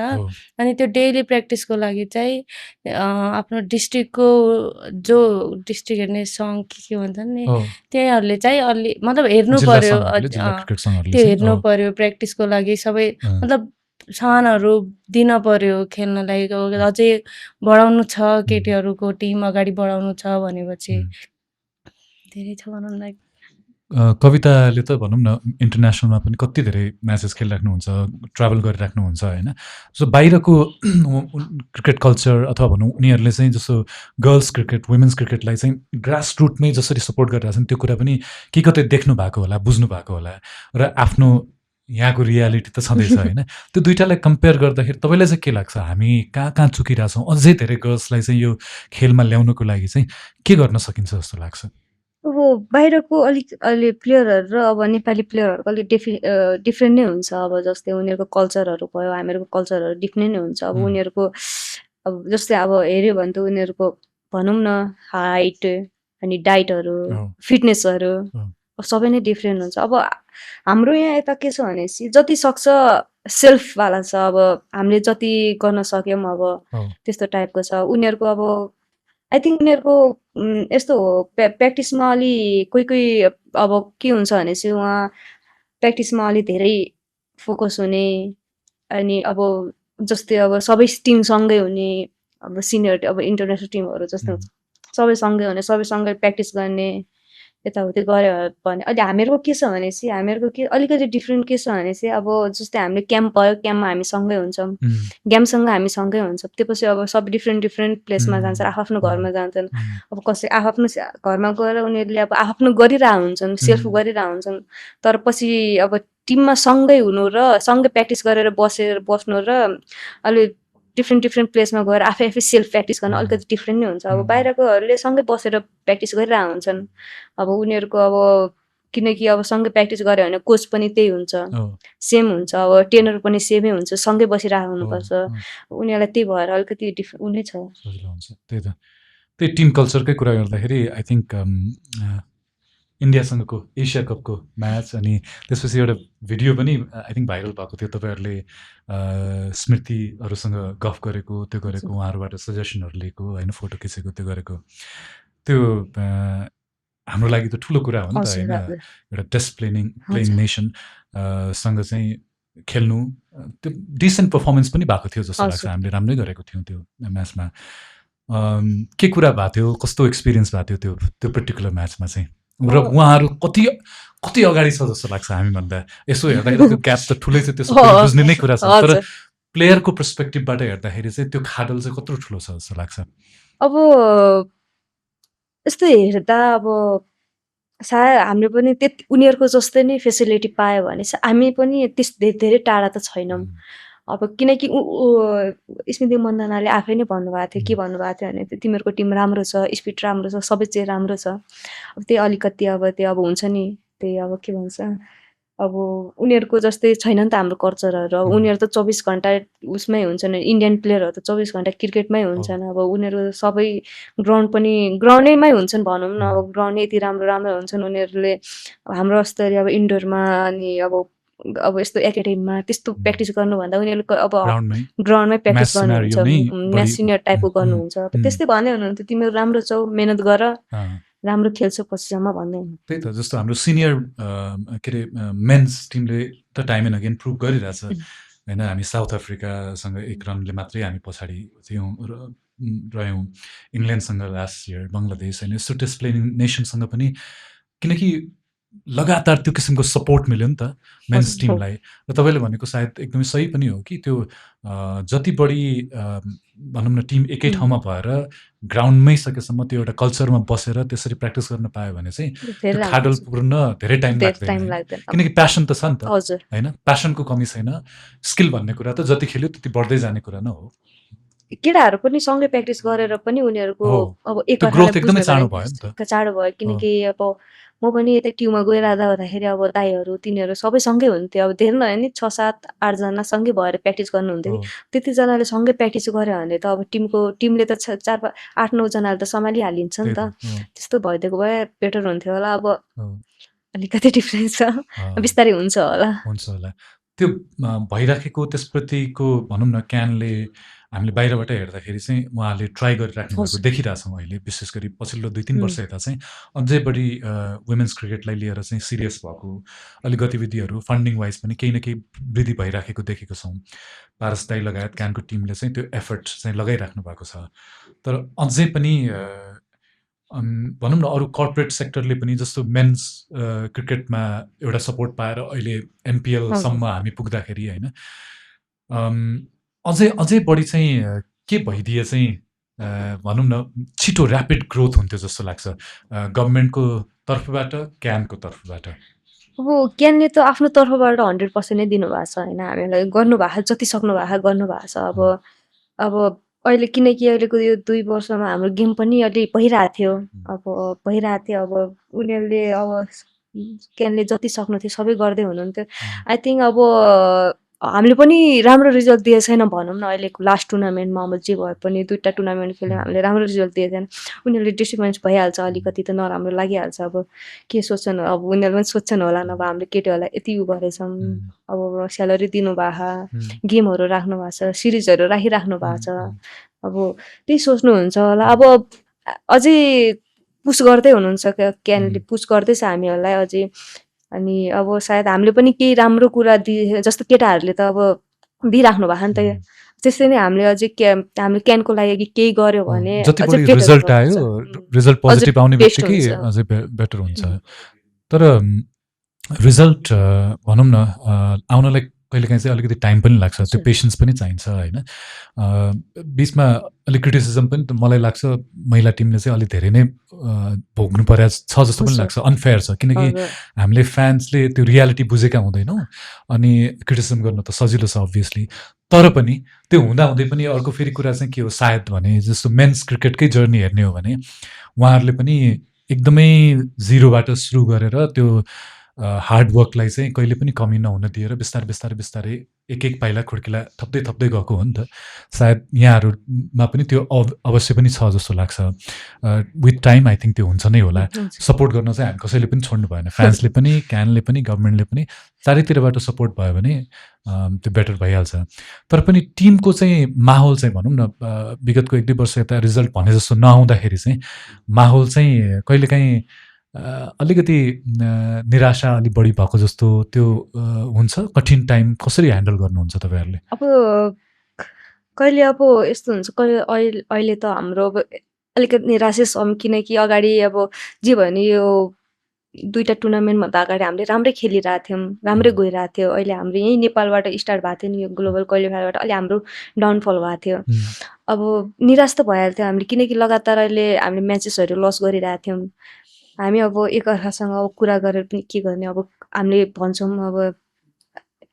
अनि त्यो डेली प्र्याक्टिसको लागि चाहिँ आफ्नो डिस्ट्रिक्टको जो डिस्ट्रिक्ट हेर्ने सङ्घ के भन्छन् नि त्यहीहरूले चाहिँ अलि मतलब हेर्नु पर्यो त्यो हेर्नु पर्यो प्र्याक्टिसको लागि सबै मतलब सामानहरू दिन पर्यो खेल्नलाई अझै बढाउनु छ केटीहरूको टिम अगाडि बढाउनु छ भनेपछि धेरै छ भनौँ न कविताले त भनौँ न इन्टरनेसनलमा पनि कति धेरै म्याचेस खेलिराख्नुहुन्छ ट्राभल गरिराख्नुहुन्छ होइन सो बाहिरको क्रिकेट कल्चर अथवा भनौँ उनीहरूले चाहिँ जस्तो गर्ल्स क्रिकेट वुमेन्स क्रिकेटलाई चाहिँ ग्रास रुटमै जसरी सपोर्ट गरिरहेछन् त्यो कुरा पनि के कतै देख्नु भएको होला बुझ्नु भएको होला र आफ्नो यहाँको रियालिटी त छँदैछ होइन त्यो दुइटालाई कम्पेयर गर्दाखेरि तपाईँलाई चाहिँ के लाग्छ हामी कहाँ चुकिरहेछौँ अझै धेरै गर्ल्सलाई चाहिँ यो खेलमा ल्याउनुको लागि चाहिँ के गर्न सकिन्छ जस्तो लाग्छ अब बाहिरको अलिक अहिले प्लेयरहरू र अब नेपाली प्लेयरहरूको अलिक डिफ्रेन्ट नै हुन्छ अब जस्तै उनीहरूको कल्चरहरू भयो हामीहरूको कल्चरहरू डिफ्रेन्ट नै हुन्छ अब उनीहरूको अब जस्तै अब हेऱ्यो भने त उनीहरूको भनौँ न हाइट अनि डाइटहरू फिटनेसहरू सबै नै डिफ्रेन्ट हुन्छ अब हाम्रो यहाँ यता के छ भनेपछि जति सक्छ सेल्फवाला छ अब हामीले जति गर्न सक्यौँ अब त्यस्तो टाइपको छ उनीहरूको अब आई थिङ्क उनीहरूको यस्तो हो प्र्याक्टिसमा अलि कोही अब के हुन्छ भने चाहिँ उहाँ प्र्याक्टिसमा अलि धेरै फोकस हुने अनि अब जस्तै अब सबै टिमसँगै हुने अब सिनियर अब इन्टरनेसनल टिमहरू जस्तो सबै सँगै हुने, सबै सँगै प्र्याक्टिस गर्ने, यताउति गऱ्यो भने अहिले हामीहरूको के छ भनेपछि हामीहरूको के अलिकति डिफ्रेन्ट के छ भनेपछि अब जस्तै हामीले क्याम्प भयो, क्याम्पमा हामी सँगै हुन्छौँ, गेमसँग हामी सँगै हुन्छौँ। त्यसपछि अब सब डिफ्रेन्ट प्लेसमा जान्छन्, आफ्नो घरमा जान्छन्। अब कसै आफ्नो घरमा गएर उनीहरूले अब आफ्नो गरिरहेको हुन्छन्, सेल्फ गरिरहेको हुन्छन्। तर पछि अब टिममा सँगै हुनु र सँगै प्र्याक्टिस गरेर बस्नु र अलि डिफ्रेन्ट प्लेसमा गएर आफै सेल्फ प्र्याक्टिस गर्न अलिकति डिफ्रेन्ट नै हुन्छ। अब बाहिरकोहरूले सँगै बसेर प्र्याक्टिस गरिरहेको हुन्छन्। अब उनीहरूको अब किनकि अब सँगै प्र्याक्टिस गऱ्यो भने कोच पनि त्यही हुन्छ, सेम हुन्छ, अब ट्रेनर पनि सेमै हुन्छ, सँगै बसिरहेको हुनुपर्छ। उनीहरूलाई त्यही भएर अलिकति उनी छ। सजिलो हुन्छ। त्यही त, त्यही टिम कल्चरकै कुरा गर्दाखेरि आई थिङ्क इन्डियासँगको एसिया कपको म्याच अनि त्यसपछि एउटा भिडियो पनि आई थिङ्क भाइरल भएको थियो, तपाईँहरूले स्मृतिहरूसँग गफ गरेको, त्यो गरेको, उहाँहरूबाट सजेसनहरू लिएको होइन, फोटो खिचेको, त्यो गरेको, त्यो हाम्रो लागि त ठुलो कुरा हो नि त होइन। एउटा टेस्ट प्लेइङ नेसन सँग चाहिँ खेल्नु, त्यो डिसेन्ट पर्फर्मेन्स पनि भएको थियो जस्तो लाग्छ। हामीले राम्रै गरेको थियौँ त्यो म्याचमा। के कुरा भएको थियो, कस्तो एक्सपिरियन्स भएको थियो त्यो पर्टिकुलर म्याचमा चाहिँ, र उहाँहरू कति अगाडि छ जस्तो लाग्छ हामीभन्दा? यसो हेर्दाखेरि त्यो ग्याप त ठुलै छ, त्यो सबै बुझ्ने नै कुरा छ, तर प्लेयरको पर्सपेक्टिभबाट हेर्दाखेरि चाहिँ त्यो खाडल चाहिँ कत्रो ठुलो छ जस्तो लाग्छ? अब यस्तो हेर्दा अब सायद हामीले पनि त्यति उनीहरूको जस्तै नै फेसिलिटी पायो भने हामी पनि त्यस धेरै टाढा त छैनौँ। अब किनकि स्मृति मन्दानाले आफै नै भन्नुभएको थियो, के भन्नुभएको थियो भने तिमीहरूको टिम राम्रो छ, स्पिड राम्रो छ, सबै चाहिँ राम्रो छ। अब त्यही अलिकति अब त्यो अब हुन्छ नि, त्यही अब के भन्छ, अब उनीहरूको जस्तै छैन नि त हाम्रो कल्चरहरू। अब उनीहरू त 24 घन्टा उसमै हुन्छन्, इन्डियन प्लेयरहरू त 24 घन्टा क्रिकेटमै हुन्छन्। अब उनीहरू सबै ग्राउन्डैमै हुन्छन् भनौँ न। अब ग्राउन्ड यति राम्रो हुन्छन् उनीहरूले। हाम्रो जस्तै अब इन्डोरमा अनि अब यस्तो एकाडेमीमा त्यस्तो प्र्याक्टिस गर्नुभन्दा उनीहरूको अब ग्राउन्डमै प्र्याक्टिस गर्नुहुन्छ, म्याच सिनियर टाइपको गर्नुहुन्छ। अब त्यस्तै भन्दै हुनुहुन्थ्यो, तिमीहरू राम्रो छौ, मेहनत गर, राम्रो खेल्छ पछिसम्म भन्दै। त्यही त, जस्तो हाम्रो सिनियर के अरे मेन्स टिमले त टाइम एन्ड अगेन प्रुभ गरिरहेछ होइन। हामी साउथ अफ्रिकासँग 1 रनले मात्रै हामी पछाडि थियौँ रह्यौँ, इङ्ल्यान्डसँग लास्ट इयर, बङ्गलादेश होइन, यस्तो टेस्ट प्लेइङ नेसनसँग पनि, किनकि लगातार त्यो किसिमको सपोर्ट मिल्यो नि त मेन्स टिमलाई। र तपाईँले भनेको सायद एकदमै सही पनि हो कि त्यो जति बढी भनौँ न टिम एकै ठाउँमा भएर ग्राउन्डमै सकेसम्म त्यो एउटा कल्चरमा बसेर त्यसरी प्र्याक्टिस गर्न पायो भने चाहिँ त्यो खाडल पुग्न धेरै टाइम लाग्दैन, किनकि प्यासन त छ नि त होइन। प्यासनको कमी छैन, स्किल भन्ने कुरा त जति खेल्यो त्यति बढ्दै जाने कुरा नै हो। केटाहरू पनि सँगै प्र्याक्टिस गरेर पनि उनीहरूको अब ग्रोथ एकदमै चाँडो भयो नि त, चाँडो भयो। किनकि अब म पनि यतै टिममा गइरहँदाखेरि अब दाइहरू तिनीहरू सबै सँगै हुन्थ्यो। अब धेरै नभए नि 6-7-8 जना सँगै भएर प्र्याक्टिस गर्नुहुन्थ्यो कि त्यतिजनाले सँगै प्र्याक्टिस गऱ्यो भने त अब टिमले त 8-9 जनाले त सम्हालिहालिन्छ नि त। त्यस्तो भइदिएको भए बेटर हुन्थ्यो होला। अब अलिकति डिफ्रेन्स छ, बिस्तारै हुन्छ होला। त्यो भइराखेको त्यसप्रतिको भनौँ न क्यानले हामीले बाहिरबाट हेर्दाखेरि चाहिँ उहाँले ट्राई गरिराख्नु भएको देखिरहेछौँ अहिले। विशेष गरी पछिल्लो 2-3 वर्ष यता चाहिँ अझै बढी वुमेन्स क्रिकेटलाई लिएर चाहिँ सिरियस भएको, अलिक गतिविधिहरू फन्डिङ वाइज पनि केही न केही वृद्धि भइराखेको देखेको छौँ। पारस दाइ लगायत क्यानको टिमले चाहिँ त्यो एफर्ट चाहिँ लगाइराख्नु भएको छ। तर अझै पनि भनौँ न अरू कर्पोरेट सेक्टरले पनि जस्तो मेन्स क्रिकेटमा एउटा सपोर्ट पाएर अहिले एनपिएलसम्म हामी पुग्दाखेरि होइन, अझै बढी चाहिँ के भइदिए चाहिँ भनौँ न छिटो ऱ्यापिड ग्रोथ हुन्थ्यो जस्तो लाग्छ गभर्मेन्टको तर्फबाट, क्यानको तर्फबाट। अब क्यानले त आफ्नो तर्फबाट 100% नै दिनुभएको छ होइन, हामीलाई गर्नुभएको जति सक्नु भएको गर्नुभएको छ। अब अहिले किनकि अहिलेको यो 2 वर्षमा हाम्रो गेम पनि अलि भइरहेको थियो। अब उनीहरूले अब क्यानले जति सक्नु थियो सबै गर्दै हुनुहुन्थ्यो। आई थिङ्क अब हामीले पनि राम्रो रिजल्ट दिएको छैन भनौँ न। अहिलेको लास्ट टुर्नामेन्टमा अब जे भए पनि 2टा टुर्नामेन्ट खेल्यो, हामीले राम्रो रिजल्ट दिएको छैन। उनीहरूले डिसएपोइन्ट भइहाल्छ, अलिकति त नराम्रो लागिहाल्छ। अब के सोच्छन्, अब उनीहरू पनि सोध्छन् होला, अब हामीले केटीहरूलाई यति गरेछौँ, अब स्यालेरी दिनुभएको, गेमहरू राख्नु भएको छ, सिरिजहरू राखिराख्नु भएको छ, अब त्यही सोच्नुहुन्छ होला। अब अझै पुस गर्दै हुनुहुन्छ क्यानले, पुस गर्दैछ हामीहरूलाई अझै। अनि अब सायद हामीले पनि केही राम्रो कुरा जस्तो केटाहरूले त अब दिइराख्नु भएको नि त, त्यसरी नै हामीले अझै हामीले क्यानको लागि केही गर्यो भने जति अझै बढी better रिजल्ट हुन आयो सक्छ। रिजल्ट अझै पोजिटिभ आउने best बित्तिकै हुन्छ। अझै बेटर हुन्छ तर रिजल्ट भनौँ न आउनलाई कहिलेकाहीँ चाहिँ अलिकति टाइम पनि लाग्छ त्यो पेसेन्स पनि चाहिन्छ होइन बिचमा अलिक क्रिटिसिजम पनि मलाई लाग्छ महिला टिमले चाहिँ अलिक धेरै नै भोग्नु परेको छ जस्तो पनि लाग्छ अनफेयर छ किनकि हामीले फ्यान्सले त्यो रियालिटी बुझेका हुँदैनौँ अनि क्रिटिसिजम गर्न त सजिलो छ अभियसली तर पनि त्यो हुँदाहुँदै पनि अर्को फेरि कुरा चाहिँ के हो सायद भने जस्तो मेन्स क्रिकेटकै जर्नी हेर्ने हो भने उहाँहरूले पनि एकदमै जिरोबाट सुरु गरेर त्यो हार्डवर्कलाई चाहिँ कहिले पनि कमी नहुन दिएर बिस्तारै बिस्तारै बिस्तारै एक एक पाइला खुड्किला थप्दै थप्दै गएको हो नि त सायद यहाँहरूमा पनि त्यो अवश्य पनि छ जस्तो लाग्छ विथ टाइम आई थिङ्क त्यो हुन्छ नै होला सपोर्ट गर्न चाहिँ हामी कसैले पनि छोड्नु भएन फ्यान्सले पनि क्यानले पनि गभर्मेन्टले पनि चारैतिरबाट सपोर्ट भयो भने त्यो बेटर भइहाल्छ तर पनि टिमको चाहिँ माहौल चाहिँ भनौँ न विगतको 1-2 वर्ष यता रिजल्ट भने जस्तो नआउँदाखेरि चाहिँ माहौल चाहिँ कहिलेकाहीँ अलिकति निराशा अलिक बढी भएको जस्तो त्यो हुन्छ कठिन टाइम कसरी ह्यान्डल गर्नुहुन्छ तपाईँहरूले अब कहिले अब यस्तो हुन्छ कहिले अहिले त हाम्रो अब अलिकति निराशै छौँ किनकि अगाडि अब जे भयो नि यो 2टा टुर्नामेन्टभन्दा अगाडि हामीले राम्रै खेलिरहेको थियौँ राम्रै गइरहेको थियो अहिले हाम्रो यहीँ नेपालबाट स्टार्ट भएको थियो नि यो ग्लोबल क्वालिफायरबाट अलि हाम्रो डाउनफल भएको थियो अब निराश त भइहाल्थ्यो हामीले किनकि लगातार अहिले हामीले म्याचेसहरू लस गरिरहेको थियौँ हामी अब एकअर्कासँग अब कुरा गरेर पनि के गर्ने अब हामीले भन्छौँ अब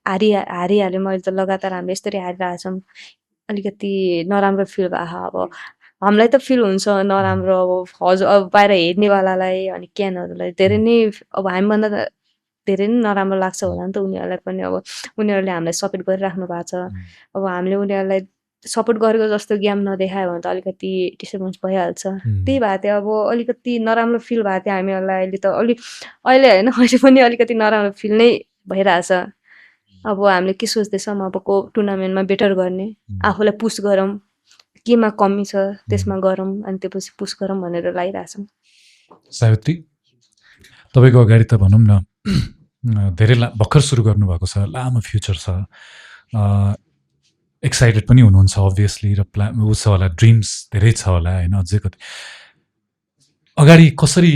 हारिहाल्यो मैले त लगातार हामीले यस्तरी हारिरहेछौँ अलिकति नराम्रो फिल भयो अब हामीलाई त फिल हुन्छ नराम्रो अब हजुर अब बाहिर हेर्नेवालालाई अनि क्यानहरूलाई धेरै नै अब हामीभन्दा त धेरै नै नराम्रो लाग्छ होला नि त उनीहरूलाई पनि अब उनीहरूले हामीलाई सपोर्ट गरिराख्नु भएको छ अब हामीले उनीहरूलाई सपोर्ट गरेको जस्तो गेम नदेखायो भने त अलिकति डिस्टर्बेन्स भइहाल्छ त्यही भएको थियो अब अलिकति नराम्रो फिल भएको थियो हामीहरूलाई अहिले त अहिले होइन अहिले पनि अलिकति नराम्रो फिल नै भइरहेछ अब हामीले के सोच्दैछौँ अबको टुर्नामेन्टमा बेटर गर्ने आफूलाई पुस गरौँ केमा कमी छ त्यसमा गरौँ अनि त्यसपछि पुस गरौँ भनेर लागिरहेछौँ सावित्री तपाईँको अगाडि त भनौँ न धेरै भर्खर सुरु गर्नुभएको छ लामो फ्युचर छ एक्साइटेड पनि हुनुहुन्छ अभियसली र ऊ छ होला ड्रिम्स धेरै छ होला होइन अझै कति अगाडि कसरी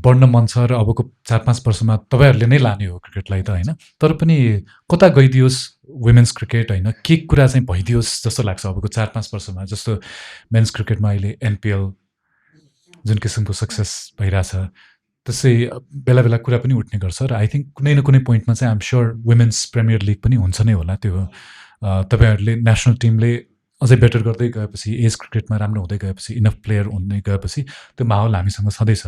बढ्न मन छ र अबको 4-5 वर्षमा तपाईँहरूले नै लाने हो क्रिकेटलाई त होइन तर पनि कता गइदियोस् वुमेन्स क्रिकेट होइन के कुरा चाहिँ भइदियोस् जस्तो लाग्छ अबको 4-5 वर्षमा जस्तो मेन्स क्रिकेटमा अहिले एनपिएल जुन किसिमको सक्सेस भइरहेछ त्यसै बेला बेला कुरा पनि उठ्ने गर्छ र आई थिङ्क कुनै न कुनै पोइन्टमा चाहिँ I'm sure women's premier league पनि हुन्छ नै होला त्यो तपाईँहरूले नेसनल टिमले अझै बेटर गर्दै गएपछि एज क्रिकेटमा राम्रो हुँदै गएपछि इनफ प्लेयर हुँदै गएपछि त्यो माहौल हामीसँग छँदैछ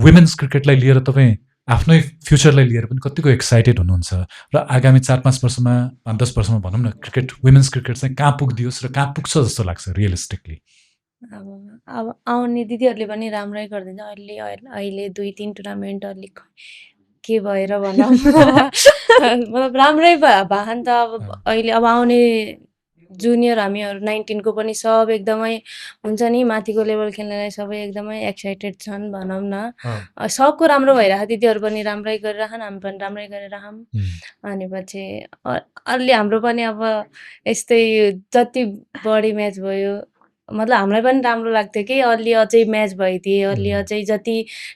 वुमेन्स क्रिकेटलाई लिएर तपाईँ आफ्नै फ्युचरलाई लिएर पनि कतिको एक्साइटेड हुनुहुन्छ र आगामी 4-5 वर्षमा 5-10 वर्षमा भनौँ न क्रिकेट वुमेन्स क्रिकेट चाहिँ कहाँ पुगिदियोस् र कहाँ पुग्छ जस्तो लाग्छ रियलिस्टिकली अब आउने दिदीहरूले पनि राम्रै गरिदिन्छ अहिले 2-3 टुर्नामेन्ट अलिक के भएर भनौँ मतलब राम्रै भयो नि त अब अहिले अब आउने जुनियर हामीहरू 19 को पनि सब एकदमै हुन्छ नि माथिको लेभल खेल्नेलाई सबै एकदमै एक्साइटेड छन् भनौँ न सबको राम्रो भइरहेको दिदीहरू पनि राम्रै गरिरहन् हामी पनि राम्रै गरिरहौँ अनि पछि अलि हाम्रो पनि अब यस्तै जति बढी म्याच भयो मतलब हामीलाई पनि राम्रो लाग्थ्यो कि अलि अझै म्याच भइदिए अलि अझै जति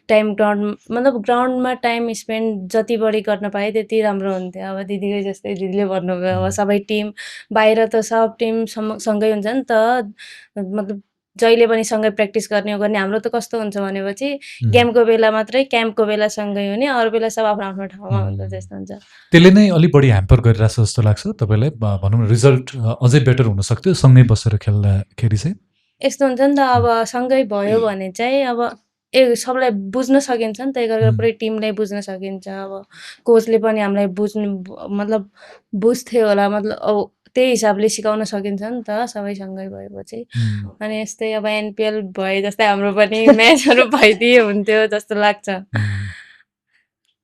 टाइम मतलब ग्राउन्डमा टाइम स्पेन्ड जति बढी गर्न पाए त्यति राम्रो हुन्थ्यो अब दिदीकै जस्तै दिदीले भन्नुभयो अब सबै टिम बाहिर त सब टिम सँगै हुन्छ नि त मतलब जहिले पनि सँगै प्र्याक्टिस गर्ने हो गर्ने हाम्रो त कस्तो हुन्छ भनेपछि गेमको बेला मात्रै क्याम्पको बेला सँगै हुने अरू बेला सब आफ्नो आफ्नो ठाउँमा हुन्छ त्यस्तो हुन्छ त्यसले नै अलिक बढी ह्याम्पर गरिरहेछ जस्तो लाग्छ तपाईँलाई भनौँ न रिजल्ट अझै बेटर हुन सक्थ्यो सँगै बसेर खेल्दाखेरि चाहिँ यस्तो हुन्छ नि त अब सँगै भयो भने चाहिँ अब सबलाई बुझ्न सकिन्छ नि त एकअर्का पुरै टिमलाई बुझ्न सकिन्छ अब कोचले पनि हामीलाई मतलब बुझ्थ्यो होला मतलब अब त्यही हिसाबले सिकाउन सकिन्छ नि त सबै सँगै भएपछि अनि यस्तै अब एनपिएल भए जस्तै हाम्रो पनि म्याचहरू भइदिए हुन्थ्यो जस्तो लाग्छ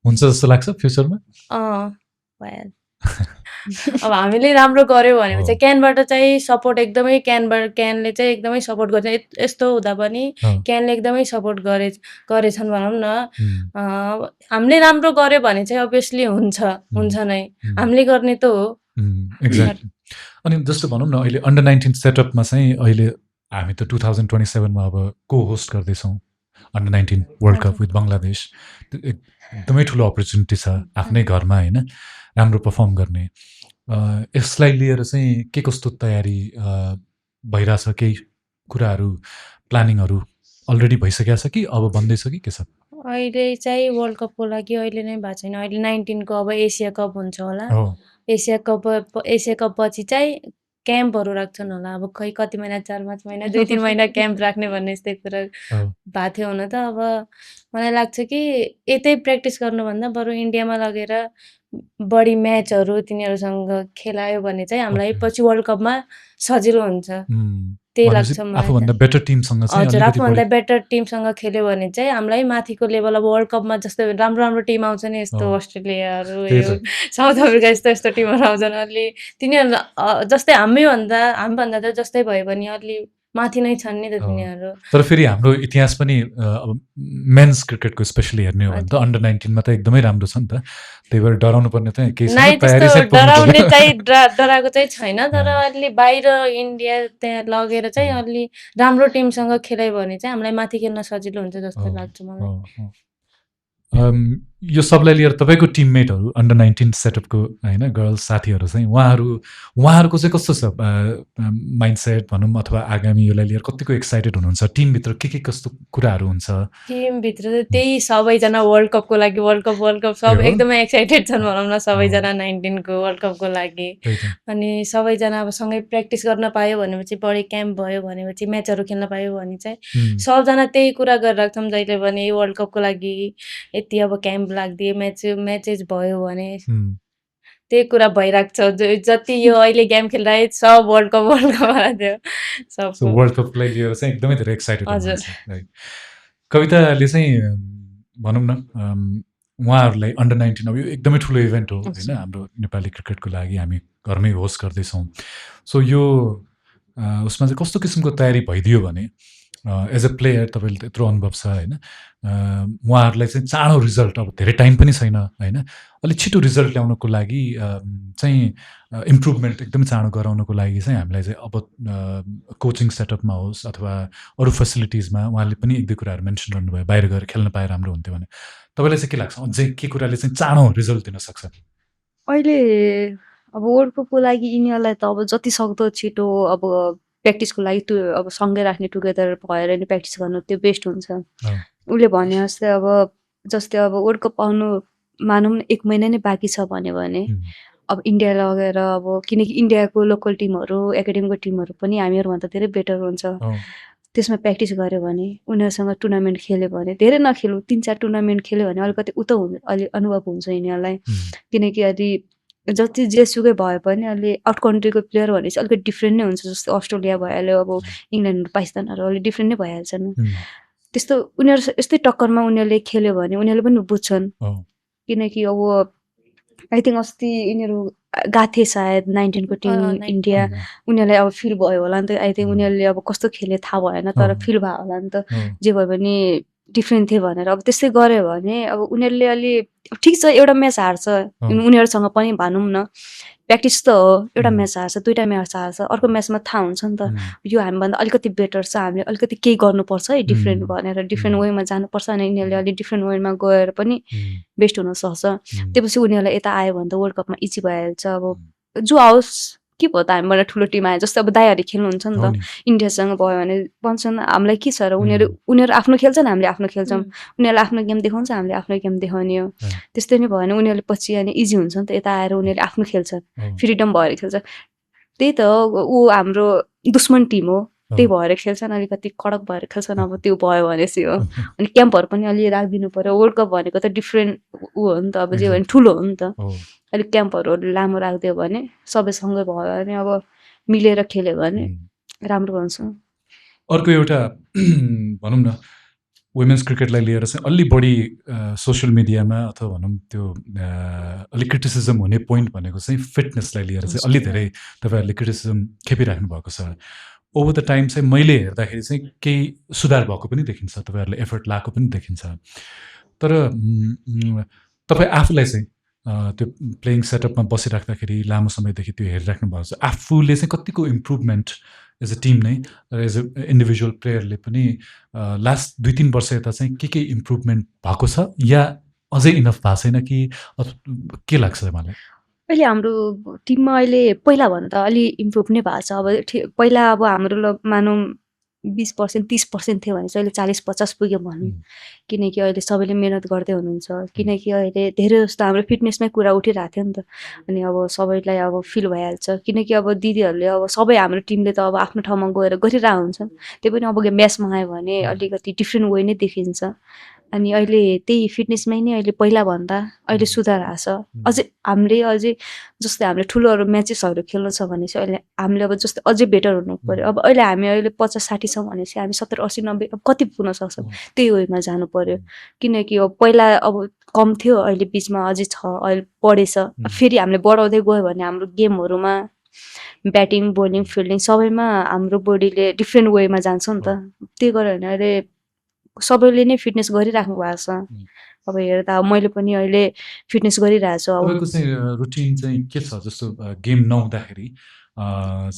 हुन्छ जस्तो लाग्छ फ्युचरमा भइहाल्छ अब हामीले राम्रो गर्यो भनेपछि क्यानबाट चाहिँ सपोर्ट एकदमै क्यानले चाहिँ एकदमै सपोर्ट गर्छ यस्तो हुँदा पनि क्यानले एकदमै सपोर्ट गरेछन् भनौँ न हामीले राम्रो गर्यो भने चाहिँ अभियसली हुन्छ नै हामीले गर्ने त हो एक्ज्याक्टली अनि जस्तो भनौँ न अहिले अन्डर 19 सेटअपमा चाहिँ अहिले हामी त 2027 मा अब को होस्ट गर्दैछौँ अन्डर 19 वर्ल्ड कप हजुर। विथ बङ्गलादेश। त्यो एकदमै ठुलो अपर्च्युनिटी छ आफ्नै घरमा होइन राम्रो पर्फर्म गर्ने। यसलाई लिएर चाहिँ के कस्तो तयारी भइरहेछ, केही कुराहरू प्लानिङहरू अलरेडी भइसकेको छ कि अब बन्दैछ कि के छ? अहिले चाहिँ वर्ल्ड कपको लागि अहिले नै भएको छैन। अहिले 19 को अब एसिया कप हुन्छ होला। हो एसिया कप पछि चाहिँ क्याम्पहरू राख्छन् होला। अब खै कति महिना 4-5 महिना 2-3 महिना क्याम्प राख्ने भन्ने यस्तै कुरा हो भएको थियो हुन त। अब मलाई लाग्छ कि यतै प्र्याक्टिस गर्नुभन्दा बरु इन्डियामा लगेर बढी म्याचहरू तिनीहरूसँग खेलायो भने चाहिँ हामीलाई ओके। पछि वर्ल्ड कपमा सजिलो हुन्छ। त्यही भनेपछि लाग्छ मलाई आफूभन्दा चाहिँ। बेटर टिमसँग चाहिँ हजुर, अलिकति आफूभन्दा बढी बेटर टिमसँग खेल्यो भने चाहिँ हामीलाई माथिको लेभल अब वर्ल्ड कपमा जस्तो राम्रो टिम आउँछ नि यस्तो हो। अस्ट्रेलियाहरू त्यही यो त साउथ अफ्रिका यस्तो टिमहरू आउँछन्। अलि तिनीहरू जस्तै हामीभन्दा त जस्तै भयो भने अलि माथि नै छन् नि त हो। तिनीहरू। तर फेरि हाम्रो इतिहास पनि अब मेन्स क्रिकेटको स्पेसली हेर्ने हो भने त हजुर। अन्डर 19 मा त एकदमै राम्रो छ नि त। त्यही भएर डराउनु पर्ने चाहिँ केही नाइ छैन, त्यस्तो तयारी सहित पुग्नु डराउने पर्यो। चाहिँ डराएको चाहिँ छैन। तर अँ, अलि बाहिर इन्डिया त्यहाँ लगेर चाहिँ अँ, अलि राम्रो टिमसँग खेल्यो भने चाहिँ हामीलाई माथि खेल्न सजिलो हुन्छ जस्तो अँ, लाग्छ मलाई। अँ, अँ। यो सबलाई लिएर तपाईँको टिममेटहरू अन्डर 19 सेटअपको होइन गर्ल्स साथीहरू चाहिँ उहाँहरूको चाहिँ कस्तो छ माइन्डसेट भनौँ अथवा आगामी यसलाई लिएर कतिको एक्साइटेड हुनुहुन्छ? टिमभित्र के कस्तो कुराहरू हुन्छ? टिमभित्र चाहिँ त्यही सबैजना वर्ल्ड कपको लागि वर्ल्ड कप सब ए हो? एकदमै एक्साइटेड छन् भनौँ न अँ, सबैजना 19 को वर्ल्ड कपको लागि। त्यही त। अनि सबैजना अब सँगै प्र्याक्टिस गर्न पायो भनेपछि बढी क्याम्प भयो भनेपछि म्याचहरू खेल्न पायो भने चाहिँ सबजना त्यही कुरा गरिरहेको छौँ जहिले पनि वर्ल्ड कपको लागि यति अब क्याम्प लाग्दिए म्याचेस भयो भने त्यही कुरा भइरहेको छ। जति यो अहिले गेम खेलिरहेको सब वर्ल्ड कप थियो सो सबको। वर्ल्ड कपलाई लिएर चाहिँ एकदमै धेरै एक्साइटेड हजुर। हुनुहुन्छ, राइट। कविताले चाहिँ भनौँ न उहाँहरूलाई अन्डर 19 अब यो एकदमै ठुलो इभेन्ट हो होइन हाम्रो नेपाली क्रिकेटको लागि, हामी घरमै होस्ट गर्दैछौँ। सो यो उसमा चाहिँ कस्तो किसिमको तयारी भइदियो भने एज अ प्लेयर तपाईँले त यत्रो अनुभव छ होइन, उहाँहरूलाई चाहिँ चाँडो रिजल्ट, अब धेरै टाइम पनि छैन होइन, अलिक छिटो रिजल्ट ल्याउनको लागि चाहिँ इम्प्रुभमेन्ट एकदमै चाँडो गराउनको लागि चाहिँ हामीलाई चाहिँ अब कोचिङ सेटअपमा होस् अथवा अरू फेसिलिटिजमा उहाँले पनि एक दुई कुराहरू मेन्सन गर्नुभयो, बाहिर गएर खेल्न पाए राम्रो हुन्थ्यो भने तपाईँलाई चाहिँ के लाग्छ अझै के कुराले चाहिँ चाँडो रिजल्ट दिन सक्छ? अहिले अब वर्ल्ड कपको लागि यिनीहरूलाई त अब जति सक्दो छिटो अब प्र्याक्टिसको लागि अब सँगै राख्ने टुगेदर भएर नि प्र्याक्टिस गर्नु त्यो बेस्ट हुन्छ। उसले भने जस्तै अब वर्ल्ड कप आउनु मानौँ न 1 महिना नै बाँकी छ भने अब इन्डिया लगेर अब किनकि इन्डियाको लोकल टिमहरू एकाडेमीको टिमहरू पनि हामीहरूभन्दा धेरै बेटर हुन्छ। त्यसमा प्र्याक्टिस गऱ्यो भने उनीहरूसँग टुर्नामेन्ट खेल्यो भने धेरै नखेलौँ 3-4 टुर्नामेन्ट खेल्यो भने अलिकति अलि अनुभव हुन्छ यिनीहरूलाई। किनकि अलि जति जेसुकै भए पनि अलि आउट कन्ट्रीको प्लेयर भनेपछि अलिकति डिफ्रेन्ट नै हुन्छ। जस्तो अस्ट्रेलिया भइहाल्यो, अब इङ्ल्यान्ड पाकिस्तानहरू अलिक डिफ्रेन्ट नै भइहाल्छन्। त्यस्तो उनीहरू यस्तै टक्करमा उनीहरूले खेल्यो भने उनीहरूले पनि बुझ्छन्। किनकि अब आई थिङ्क अस्ति यिनीहरू गएको थिए सायद 19 को टिम इन्डिया, उनीहरूलाई अब फिल भयो होला नि त। आई थिङ्क उनीहरूले अब कस्तो खेले थाहा भएन तर फिल भयो होला नि त। जे भयो भने डिफ्रेन्ट थियो भनेर अब त्यस्तै गऱ्यो भने अब उनीहरूले अलि ठिक छ एउटा म्याच हार्छ उनीहरूसँग पनि भनौँ न, प्र्याक्टिस त हो, एउटा म्याच हार्छ 2टा म्याच हार्छ, अर्को म्याचमा थाहा हुन्छ नि त यो हामीभन्दा अलिकति बेटर छ, हामीले अलिकति केही गर्नुपर्छ है डिफ्रेन्ट भनेर डिफ्रेन्ट वेमा जानुपर्छ अनि यिनीहरूले अलिक डिफ्रेन्ट वेमा गएर पनि बेस्ट हुनसक्छ। त्यसपछि उनीहरूलाई यता आयो भने त वर्ल्ड कपमा इजी भइहाल्छ। अब जो आओस् के भयो त हामीबाट ठुलो टिम आयो, जस्तै अब दाइहरूले खेल्नुहुन्छ नि त इन्डियासँग भयो भने भन्छन् हामीलाई के छ र, उनीहरू आफ्नो खेल्छन् हामीले आफ्नो खेल्छौँ, उनीहरूले आफ्नो गेम देखाउँछ हामीले आफ्नो गेम देखाउने हो। त्यस्तै नै भयो भने उनीहरूले पछि अनि इजी हुन्छ नि त, यता आएर उनीहरूले आफ्नो खेल्छ, फ्रिडम भएर खेल्छ। त्यही त ऊ हाम्रो दुश्मन टिम हो त्यही भएर खेल्छन्, अलिकति कडक भएर खेल्छन्। अब त्यो भयो भनेपछि हो। अनि क्याम्पहरू पनि अलि राखिदिनु पर्यो। वर्ल्ड कप भनेको त डिफ्रेन्ट ऊ हो नि त, अब जे भने ठुलो हो नि त, अलिक क्याम्पहरू लामो राखिदियो भने सबैसँगै भयो भने अब मिलेर खेल्यो भने राम्रो हुन्छ। अर्को एउटा भनौँ न वुमेन्स क्रिकेटलाई लिएर चाहिँ अलि बढी सोसियल मिडियामा अथवा भनौँ त्यो अलिक क्रिटिसिजम हुने पोइन्ट भनेको चाहिँ फिटनेसलाई लिएर चाहिँ अलि धेरै तपाईँहरूले क्रिटिसिजम खेपिराख्नु भएको छ। ओभर द टाइम चाहिँ मैले हेर्दाखेरि चाहिँ केही सुधार भएको पनि देखिन्छ, तपाईँहरूले एफर्ट लगाएको पनि देखिन्छ। तर तपाईँ आफूलाई चाहिँ त्यो प्लेइङ सेटअपमा बसिराख्दाखेरि लामो समयदेखि त्यो हेरिराख्नु भएको छ आफूले चाहिँ कतिको इम्प्रुभमेन्ट एज अ टिम नै एज अ इन्डिभिजुअल प्लेयरले पनि लास्ट 2-3 वर्ष यता चाहिँ के इम्प्रुभमेन्ट भएको छ या अझै इनफ भएको छैन कि के लाग्छ मलाई अहिले हाम्रो टिममा अहिले पहिलाभन्दा अलि इम्प्रुभ नै भएको छ अब पहिला अब हाम्रो मानौँ 20% 30% थियो भने चाहिँ अहिले 40-50 पुग्यो भनौँ किनकि अहिले सबैले मेहनत गर्दै हुनुहुन्छ किनकि अहिले धेरै जस्तो हाम्रो फिटनेसमै कुरा उठिरहेको थियो नि त अनि अब सबैलाई अब फिल भइहाल्छ किनकि अब दिदीहरूले अब सबै हाम्रो टिमले त अब आफ्नो ठाउँमा गएर गरिरहेको हुन्छन् त्यही पनि अब म्याचमा आयो भने अलिकति डिफ्रेन्ट वे नै देखिन्छ अनि अहिले त्यही फिटनेसमै नै अहिले पहिलाभन्दा अहिले सुधार आएको छ अझै हामीले अझै जस्तै हामीले ठुलोहरू म्याचेसहरू खेल्नु छ भने चाहिँ अहिले हामीले अब जस्तै अझै बेटर हुनु पऱ्यो अब अहिले हामी अहिले 50-60 छौँ भने चाहिँ हामी 70-80-90 अब कति पुग्न सक्छौँ त्यही वेमा जानु पऱ्यो किनकि अब पहिला अब कम थियो अहिले बिचमा अझै छ अहिले बढेछ फेरि हामीले बढाउँदै गयो भने हाम्रो गेमहरूमा ब्याटिङ बोलिङ फिल्डिङ सबैमा हाम्रो बडीले डिफ्रेन्ट वेमा जान्छ नि त त्यही गऱ्यो भने अहिले सबैले नै फिटनेस गरिराख्नु भएको छ अब हेर्दा मैले पनि अहिले फिटनेस गरिरहेको छु तपाईँको चाहिँ रुटिन चाहिँ के छ जस्तो गेम नहुँदाखेरि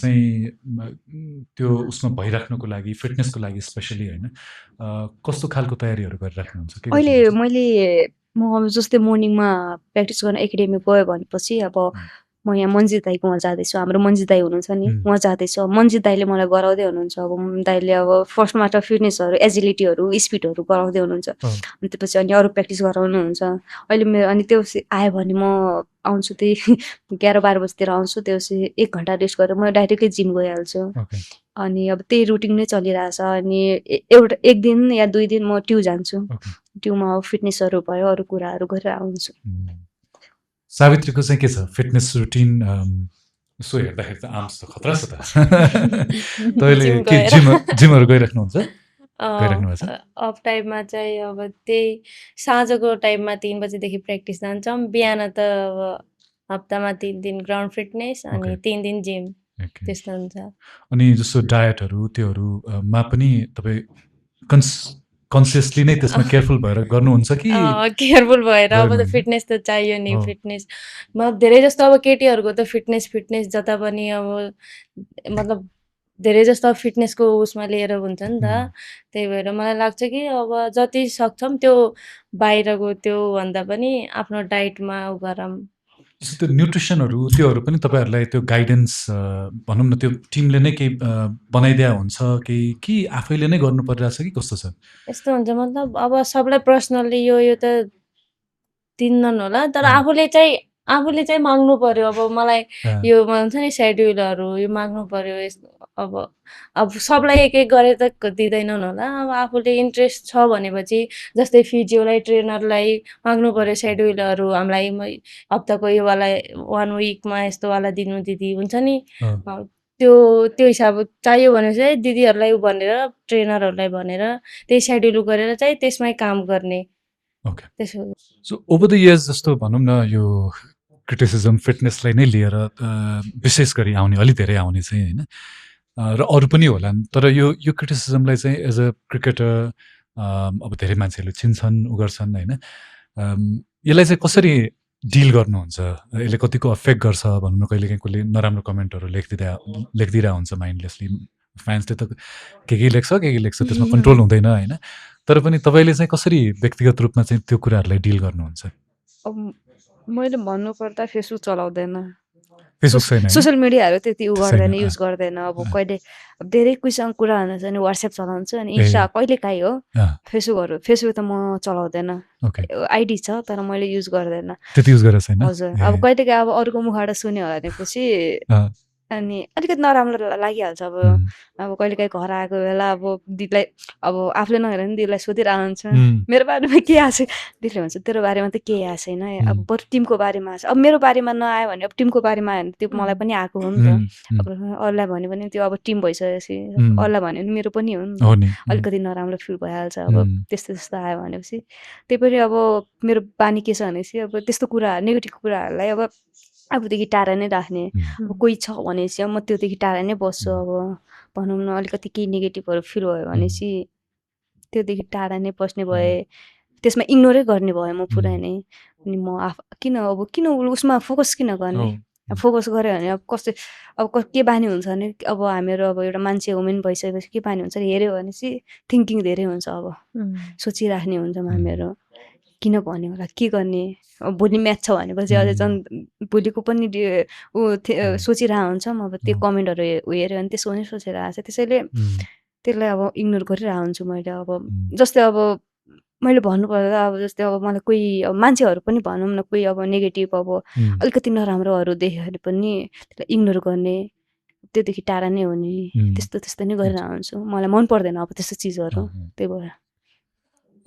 चाहिँ त्यो उसमा भइराख्नुको लागि फिटनेसको लागि स्पेसली होइन कस्तो खालको तयारीहरू गरिराख्नुहुन्छ अहिले मैले म जस्तै मर्निङमा प्र्याक्टिस गर्न एकाडेमी गयो भनेपछि अब म यहाँ मन्जित दाईकोमा जाँदैछु हाम्रो मन्जित दाई हुनुहुन्छ नि उहाँ जाँदैछु मन्जित दाईले मलाई गराउँदै हुनुहुन्छ अब दाईले अब फर्स्टमा त फिटनेसहरू एजिलिटीहरू स्पिडहरू गराउँदै हुनुहुन्छ अनि त्यसपछि अनि अरू प्र्याक्टिस गराउनुहुन्छ अहिले मेरो अनि त्यो आयो भने म आउँछु त्यही 11-12 बजीतिर आउँछु त्यसपछि 1 घन्टा रेस्ट गरेर म डाइरेक्टली जिम गइहाल्छु अनि अब त्यही रुटिन नै चलिरहेछ अनि एउटा 1 दिन या 2 दिन म ट्यु जान्छु ट्युमा फिटनेसहरू भयो अरू कुराहरू गरेर आउँछु सावित्रीको चाहिँ के छ फिटनेस रुटिन यसो हेर्दाखेरि त आम्स त खतरा छ त तपाईँले के जिमहरू गइराख्नुहुन्छ अफ टाइममा चाहिँ अब त्यही साँझको टाइममा 3 बजेदेखि प्र्याक्टिस जान्छौँ बिहान त अब हप्तामा 3 दिन ग्राउन्ड फिटनेस अनि 3 दिन जिम त्यस्तो हुन्छ अनि जस्तो डायटहरू त्योहरूमा पनि तपाईँ कन्सियसली नै त्यसमा केयरफुल भएर गर्नुहुन्छ कि केयरफुल भएर अब त फिटनेस त चाहियो नि फिटनेस धेरै जस्तो अब केटीहरूको त फिटनेस जता पनि अब मतलब धेरै जस्तो फिटनेसको उसमा लिएर हुन्छ नि त त्यही भएर मलाई लाग्छ कि अब जति सक्छौँ त्यो बाहिरको त्यो भन्दा पनि आफ्नो डाइटमा उ गरौँ त्यो न्युट्रिसनहरू त्योहरू पनि तपाईँहरूलाई त्यो गाइडेन्स भनौँ न त्यो टिमले नै केही बनाइदिया हुन्छ कि आफैले नै गर्नु परिरहेछ कि कस्तो छ यस्तो हुन्छ मतलब अब सबलाई पर्सनल्ली यो त दिन्नन् होला तर आफूले चाहिँ माग्नु पर्यो अब मलाई यो भन्छ नि सेड्युलहरू यो माग्नु पर्यो अब सबलाई एक गरेर त दिँदैनन् होला अब आफूले इन्ट्रेस्ट छ भनेपछि जस्तै फिजियोलाई ट्रेनरलाई माग्नु पर्यो सेड्युलहरू हामीलाई हप्ताको यो वाला 1 विकमा यस्तो वाला दिनु दिदी हुन्छ नि त्यो हिसाब चाहियो भने चाहिँ दिदीहरूलाई भनेर ट्रेनरहरूलाई भनेर त्यही सेड्युल गरेर चाहिँ त्यसमै काम गर्ने त्यसो सो ओभर द इयर्स जस्तो भनौँ न यो क्रिटिसिजम फिटनेसलाई नै लिएर विशेष गरी आउने अलिक धेरै आउने चाहिँ होइन र अरू पनि होला तर यो क्रिटिसिजमलाई चाहिँ एज अ क्रिकेटर अब धेरै मान्छेहरूले चिन्छन् उ गर्छन् होइन यसलाई चाहिँ कसरी डिल गर्नुहुन्छ यसले कतिको अफेक्ट गर्छ भनौँ न कहिलेकाहीँ कसले नराम्रो कमेन्टहरू लेखिदिरहेको हुन्छ माइन्डलेसली फ्यान्सले त के लेख्छ त्यसमा कन्ट्रोल हुँदैन होइन तर पनि तपाईँले चाहिँ कसरी व्यक्तिगत रूपमा चाहिँ त्यो कुराहरूलाई डिल गर्नुहुन्छ मैले भन्नुपर्दा फेसबुक चलाउँदैन फेसबुक छैन सोसियल मिडियाहरू त्यति गर्दैन युज गर्दैन अब कहिले धेरै कोहीसँग कुरा हुनुहुन्छ भने वाट्सएप चलाउँछु अनि इन्स्टा कहिले काहीँ हो फेसबुक त म चलाउँदैन आइडी छ तर मैले युज गर्दैन त्यति युज गरेको छैन हजुर अब कहिले काहीँ अब अरूको मुखबाट सुन्यो भनेपछि अनि अलिकति नराम्रो लागिहाल्छ अब कहिले काहीँ घर आएको बेला अब दिदीलाई अब आफूले नहेर नि दिदीलाई सोधिरहेको हुन्छ मेरो बारेमा के आएको छ दिदीले भन्छ तेरो बारेमा त केही आएको छैन अब बरु टिमको बारेमा आएको छ अब मेरो बारेमा नआयो भने अब टिमको बारेमा आयो भने त्यो मलाई पनि आएको हो नि त अब अरूलाई भन्यो भने त्यो अब टिम भइसकेपछि अरूलाई भन्यो भने मेरो पनि हो नि अलिकति नराम्रो फिल भइहाल्छ अब त्यस्तो आयो भनेपछि त्यही पनि अब मेरो बानी के छ भनेपछि अब त्यस्तो कुरा नेगेटिभ कुराहरूलाई अब आफूदेखि टाढा नै राख्ने अब कोही छ भनेपछि म त्योदेखि टाढा नै बस्छु अब भनौँ न अलिकति केही नेगेटिभहरू फिल भयो भनेपछि त्योदेखि टाढा नै बस्ने भए त्यसमा इग्नोरै गर्ने भयो म पुरै नै। अनि म किन उसमा फोकस किन गर्ने? फोकस गऱ्यो भने अब के बानी हुन्छ भने अब हामीहरू अब एउटा मान्छे वुमेन भइसकेपछि के बानी हुन्छ हेऱ्यो भने चाहिँ थिङ्किङ धेरै हुन्छ अब सोचिराख्ने हुन्छौँ हामीहरू किन भन्यो होला के गर्ने अब भोलि म्याच छ भनेपछि अझै झन् भोलिको पनि सोचिरहेको हुन्छौँ अब त्यो कमेन्टहरू हेऱ्यो भने त्यसो पनि सोचिरहेको छ त्यसैले त्यसलाई अब इग्नोर गरिरहेको हुन्छु मैले अब जस्तै अब मैले भन्नुपर्दा अब जस्तै अब मलाई कोही अब मान्छेहरू पनि भनौँ न कोही अब नेगेटिभ अब अलिकति नराम्रोहरू देख्यो भने पनि त्यसलाई इग्नोर गर्ने त्योदेखि टाढा नै हुने त्यस्तो नै गरिरहेको हुन्छु मलाई मन पर्दैन अब त्यस्तो चिजहरू त्यही भएर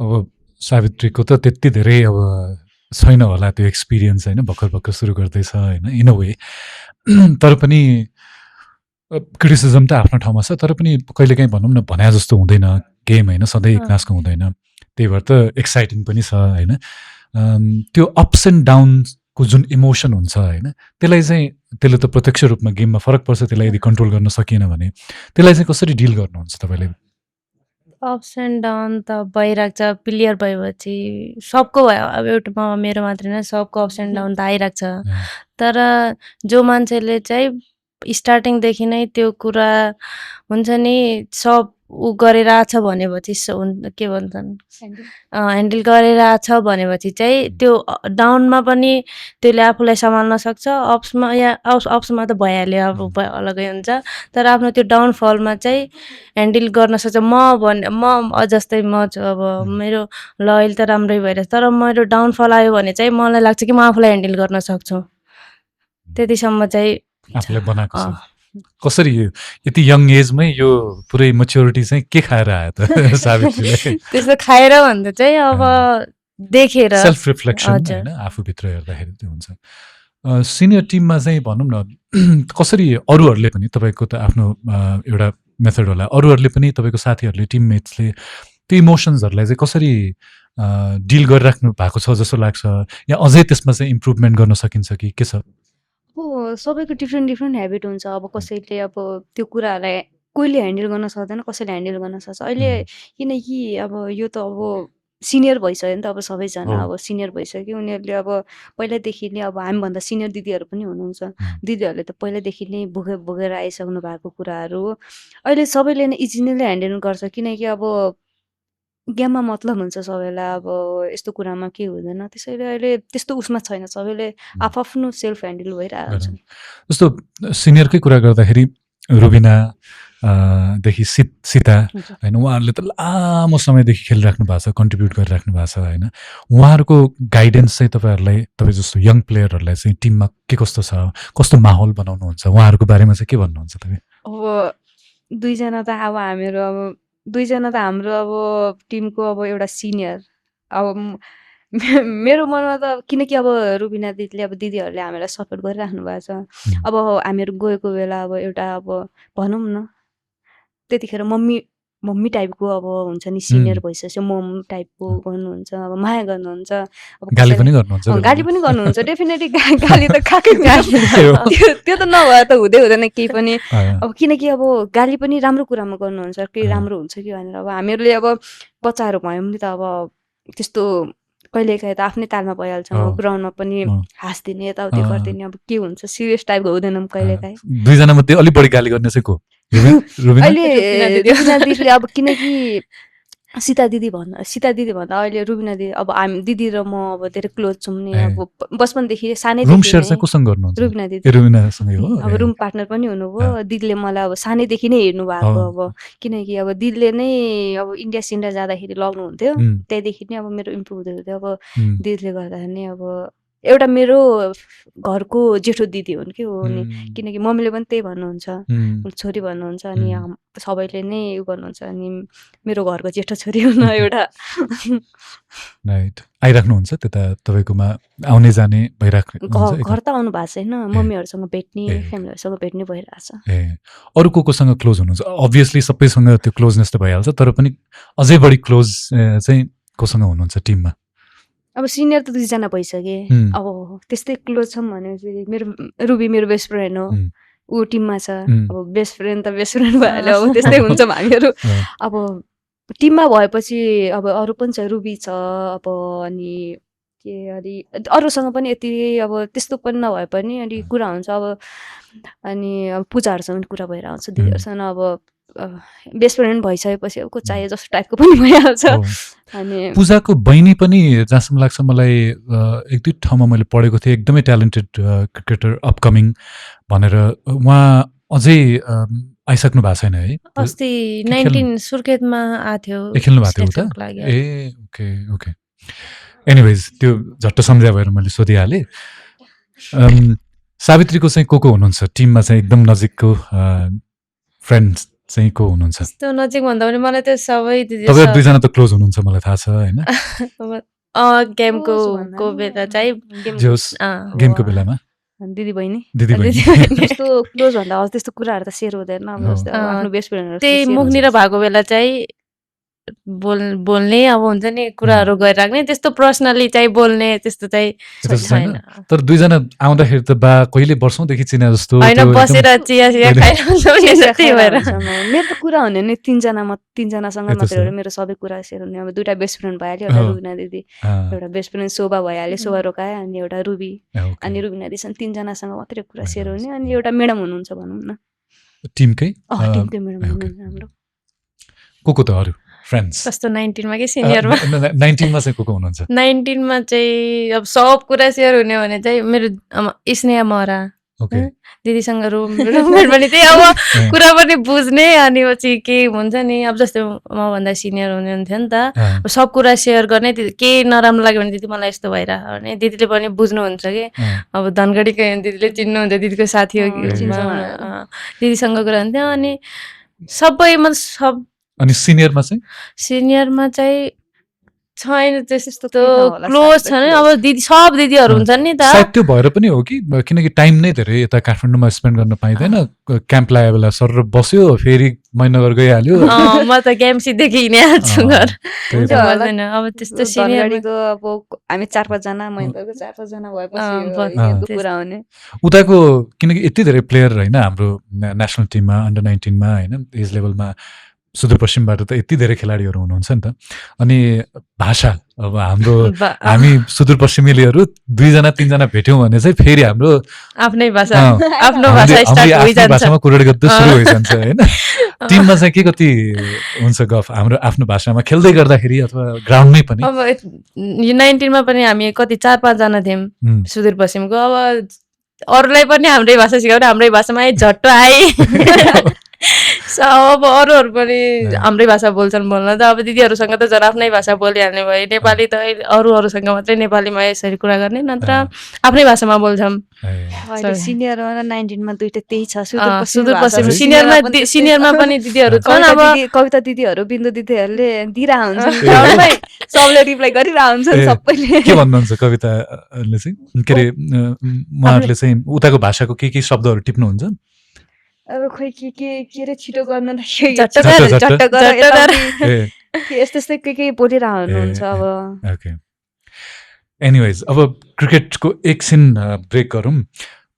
अब सावित्रीको त त्यति धेरै अब छैन होला त्यो एक्सपिरियन्स होइन भर्खर सुरु गर्दैछ होइन इन अ वे तर पनि क्रिटिसिजम त आफ्नो ठाउँमा छ तर पनि कहिलेकाहीँ भनौँ न भने जस्तो हुँदैन गेम होइन सधैँ एकनासको हुँदैन त्यही भएर त एक्साइटिङ पनि छ होइन त्यो अप्स एन्ड डाउनको जुन इमोसन हुन्छ होइन त्यसले त प्रत्यक्ष रूपमा गेममा फरक पर्छ त्यसलाई यदि कन्ट्रोल गर्न सकिएन भने त्यसलाई चाहिँ कसरी डिल गर्नुहुन्छ तपाईँले अप्स एन्ड डाउन त भइरहेको छ प्लेयर भएपछि सबको भयो अब एउटा मेरो मात्रै होइन सबको अप्स एन्ड डाउन त आइरहेको छ तर जो मान्छेले चाहिँ स्टार्टिङदेखि नै त्यो कुरा हुन्छ नि सब ऊ गरेर छ भनेपछि के भन्छन् ह्यान्डल गरेर छ भनेपछि चाहिँ त्यो डाउनमा पनि त्यसले आफूलाई सम्हाल्न सक्छ अप्समा त भइहाल्यो अब अलगै हुन्छ तर आफ्नो त्यो डाउनफलमा चाहिँ ह्यान्डल गर्न सक्छ जस्तै म छु अब मेरो ल अहिले त राम्रै भइरहेछ तर मेरो डाउनफल आयो भने चाहिँ मलाई लाग्छ कि म आफूलाई ह्यान्डल गर्न सक्छु त्यतिसम्म चाहिँ आफूलाई बनाएको छ कसरी यति यङ एजमै यो पुरै मेच्योरिटी चाहिँ के खाएर आयो त सावित्रीले त्यस्तो खाएर भन्दा चाहिँ अब देखेर सेल्फ रिफ्लेक्सन होइन आफूभित्र हेर्दाखेरि त्यो हुन्छ सिनियर टिममा चाहिँ भनौँ न कसरी अरूहरूले पनि तपाईँको त आफ्नो एउटा मेथड होला अरूहरूले पनि तपाईँको साथीहरूले टिममेट्सले त्यो इमोसन्सहरूलाई चाहिँ कसरी डिल गरिराख्नु भएको छ जस्तो लाग्छ या अझै त्यसमा चाहिँ इम्प्रुभमेन्ट गर्न सकिन्छ कि के छ सबैको डिफ्रेन्ट ह्याबिट हुन्छ अब कसैले अब त्यो कुराहरूलाई कोहीले ह्यान्डल गर्न सक्दैन कसैले ह्यान्डल गर्न सक्छ अहिले किनकि अब यो त अब सिनियर भइसक्यो नि त अब सबैजना अब सिनियर भइसक्यो उनीहरूले अब पहिल्यैदेखि नै अब हामीभन्दा सिनियर दिदीहरू पनि हुनुहुन्छ दिदीहरूले त पहिल्यैदेखि नै भोगेर आइसक्नु भएको कुराहरू अहिले सबैले नै इजिली ह्यान्डल गर्छ किनकि अब गेममा मतलब हुन्छ सबैलाई अब यस्तो कुरामा के हुँदैन त्यसैले अहिले त्यस्तो उसमा छैन सबैले आफ्नो सेल्फ ह्यान्डल भइरहेको छ जस्तो सिनियरकै कुरा गर्दाखेरि रुबिना देखि सीता होइन उहाँहरूले त लामो समयदेखि खेलिराख्नु भएको छ कन्ट्रिब्युट गरिराख्नु भएको छ होइन उहाँहरूको गाइडेन्स चाहिँ तपाईँ जस्तो यङ प्लेयरहरूलाई चाहिँ टिममा के कस्तो छ कस्तो माहौल बनाउनुहुन्छ उहाँहरूको बारेमा चाहिँ के भन्नुहुन्छ तपाईँ अब दुईजना त हाम्रो अब टिमको अब एउटा सिनियर अब मेरो मनमा त किनकि अब रुबिना दिदीले अब दिदीहरूले हामीलाई सपोर्ट गरिराख्नु भएको छ अब हामीहरू गएको बेला अब एउटा अब भनौँ न त्यतिखेर मम्मी टाइपको अब हुन्छ नि सिनियर भइसकेपछि मम टाइपको गर्नुहुन्छ अब माया गर्नुहुन्छ अब गाली पनि गर्नुहुन्छ डेफिनेटली गाली त खाएकै त्यो त नभए त हुँदैन केही पनि अब किनकि अब गाली पनि राम्रो कुरामा गर्नुहुन्छ केही राम्रो हुन्छ कि भनेर अब हामीहरूले अब बच्चाहरू भयौँ नि त अब त्यस्तो कहिलेकाहीँ त आफ्नै तालमा भइहाल्छ ग्राउन्डमा पनि हाँस्दिने यताउति गरिदिने अब के हुन्छ सिरियस टाइपको हुँदैनौँ कहिलेकाहीँ दुईजना मध्ये अलिक बढी गाली गर्ने चाहिँ को अहिले रुबिना दिदीले अब किनकि सीता दिदी भन्दा अहिले रुबिना दिदी अब हामी दिदी र म अब धेरै क्लोज छौँ नि अब बचपनदेखि सानैदेखि रुबिना दिदी अब रुम पार्टनर पनि हुनुभयो दिदीले मलाई अब सानैदेखि नै हेर्नु भएको अब किनकि अब दिदीले नै अब इन्डिया जाँदाखेरि लग्नुहुन्थ्यो त्यहाँदेखि नै अब मेरो इम्प्रुभ हुँदै हुँदै अब दिदीले गर्दाखेरि नै अब एउटा मेरो घरको जेठो दिदी हुन् कि हो नि किनकि मम्मीले पनि त्यही भन्नुहुन्छ छोरी भन्नुहुन्छ अनि सबैले नै उयो गर्नुहुन्छ अनि मेरो घरको जेठो छोरी हुन एउटा राइट आइराख्नुहुन्छ त्यता तपाईँकोमा आउने जाने भइराख्नु घर त आउनु भएको छैन मम्मीहरूसँग भेट्ने फ्यामिलीहरूसँग भेट्ने भइरहेछ अरू कोसँग क्लोज हुनुहुन्छ अभियसली सबैसँग त्यो क्लोजनेस त भइहाल्छ तर पनि अझै बढी क्लोज चाहिँ कोसँग हुनुहुन्छ टिममा अब सिनियर त दुईजना भइसके अब त्यस्तै क्लोज छौँ भनेपछि रुबी मेरो बेस्ट फ्रेन्ड हो ऊ टिममा छ अब बेस्ट फ्रेन्ड भइहाल्यो अब त्यस्तै हुन्छौँ हामीहरू अब टिममा भएपछि अब अरू पनि छ, रुबी छ अब, अनि के अलि अरूसँग पनि यति अब त्यस्तो पनि नभए पनि अलि कुरा हुन्छ अब, अनि अब पूजाहरूसँग पनि कुरा भएर आउँछ, दिदीहरूसँग अब बेस्ट फ्रेन्ड भइसकेपछि अब को चाहिए जस्तो टाइपको पनि भइहाल्छ। अनि पूजाको बहिनी पनि जहाँसम्म लाग्छ मलाई एक दुई ठाउँमा मैले पढेको थिएँ, एकदमै ट्यालेन्टेड क्रिकेटर अपकमिङ भनेर, उहाँ अझै आइसक्नु भएको छैन है? अस्ति 19 सुर्खेतमा आथ्यो खेल्नु भएको थियो स्टेट उता? कपको लागि। ए ओके ओके, एनिवेज त्यो झट्ट सम्झ्या भएर मैले सोधिहालेँ। सावित्रीको चाहिँ को हुनुहुन्छ टिममा चाहिँ एकदम नजिकको फ्रेन्ड चाहिँ को हुनुहुन्छ? त्यस्तो नजिक भन्दा पनि मलाई त्यो सबै दिदी तपाईहरु दुईजना त क्लोज हुनुहुन्छ मलाई थाहा छ हैन? गेमको बेला चाहिँ गेमको बेलामा दिदी बहिनी त्यस्तो क्लोज भन्दा अब त्यस्तो कुराहरू त सेयर हुँदैन। अब जस्तै आफ्नो बेस्ट फ्रेन्डहरु त्यही मुखनिर भएको बेला चाहिँ बोल्ने अब हुन्छ नि कुराहरू गरिराख्ने, त्यस्तो पर्सनली चाहिँ बोल्ने त्यस्तो चाहिँ छैन। तर दुईजना आउँदाखेरि त बा कहिले वर्षौंदेखि चिने जस्तो हैन, बसेर चिया खाइरहन्छ त्यही भएर मेरो त कुरा हुने नि तीनजनासँग मात्रै हो मेरो सबै कुरा सेयर हुने। अब दुईटा बेस्ट फ्रेन्ड भइहाल्यो, एउटा रुबिना दिदी, एउटा बेस्ट फ्रेन्ड शोभा भइहाल्यो, शोभा रोकाए, अनि एउटा रुबी, अनि रुबिना दिदी, तीनजनासँग मात्रै कुरा सेयर हुने। अनि एउटा म्याडम हुनुहुन्छ भनौँ न टिमकै म्याडम हुनुहुन्छ हाम्रो। को त अरु फ्रेन्ड्स कस्तो 19 मा कि सिनियरमा? 19 मा चाहिँ को हुनुहुन्छ? 19 मा चाहिँ अब सब कुरा सेयर हुने भने चाहिँ मेरो स्नेहा महरा, दिदीसँग रुममेट पनि त्यही अब कुरा पनि बुझ्ने, अनि पछि के हुन्छ नि अब जस्तै मभन्दा सिनियर हुनुहुन्थ्यो नि त, सब कुरा सेयर गर्ने। के नराम्रो लाग्यो भने दिदी मलाई यस्तो भइरह भने दिदीले पनि बुझ्नुहुन्छ कि अब धनगढीको दिदीले चिन्नुहुन्छ, दिदीको साथी हो दिदीसँग कुरा हुन्थ्यो। अनि सबै सब। अनि सिनियरमा चाहिँ छैन त्यस्तो क्लोज छैन। अब दिदी सब दिदीहरू हुन्छन् नि त, सायद त्यो भएर पनि हो कि किनकि टाइम नै धेरै यता काठमाडौँमा स्पेन्ड गर्न पाइँदैन। क्याम्प लागेको बेला सर बस्यो, फेरि महिनगर गइहाल्यो। म त क्याम्प सिधै हिँडिहाल्छु घर। अब त्यस्तो सिनियरको अब हामी 4-5 जना, महिनगरको 4-5 जना भएपछि कुरा हुने उताको, किनकि यति धेरै प्लेयर हैन हाम्रो नेसनल टिममा, अन्डर 19 मा हैन, एज लेभलमा सुदूरपश्चिमबाट त यति धेरै खेलाडीहरू हुनुहुन्छ नि त। अनि भाषा, अब हामी सुदूरपश्चिमेलीहरू 2-3जना भेट्यौँ भने चाहिँ फेरि हाम्रो आफ्नै भाषा स्टार्ट भइजान्छ, भाषामा कुरा गर्दै सुरु भइजान्छ हैन। टिममा चाहिँ के कति हुन्छ गफ हाम्रो आफ्नो भाषामा खेल्दै गर्दाखेरि अथवा ग्राउन्डमै पनि? अब 19 मा पनि हामी कति 4-5 जना थियौँ सुदूरपश्चिमको। अब अरूलाई पनि हाम्रै भाषा सिकाउने, हाम्रै भाषामा झट्ट आए। अब अरूहरू पनि हाम्रै भाषा बोल्छन् बोल्न त। अब दिदीहरूसँग त झन् आफ्नै भाषा बोलिहाल्ने भयो। नेपाली त अरूहरूसँग मात्रै नेपालीमा यसरी कुरा गर्ने, नत्र आफ्नै भाषामा बोल्छौँ। सिनियरमा 19 मा दुईटा त्यही छ, सुदूरपश्चिम सिनियरमा पनि दिदीहरू छन्। अब कविता दिदीहरू, बिन्दु दिदीहरूले दिइरह हुन्छ, सबले रिप्लाई गरिरह हुन्छन् सबैले। के भन्नुहुन्छ कविताले चाहिँ? के अरे उहाँहरूले चाहिँ उताको भाषाको के शब्दहरू टिप्नुहुन्छ? अब खोइ के रे छिटो गर्न झट्ट यस्तै के बोलिरह हुनुहुन्छ अब। ओके, एनिवेज अब क्रिकेटको एकछिन ब्रेक गरौँ।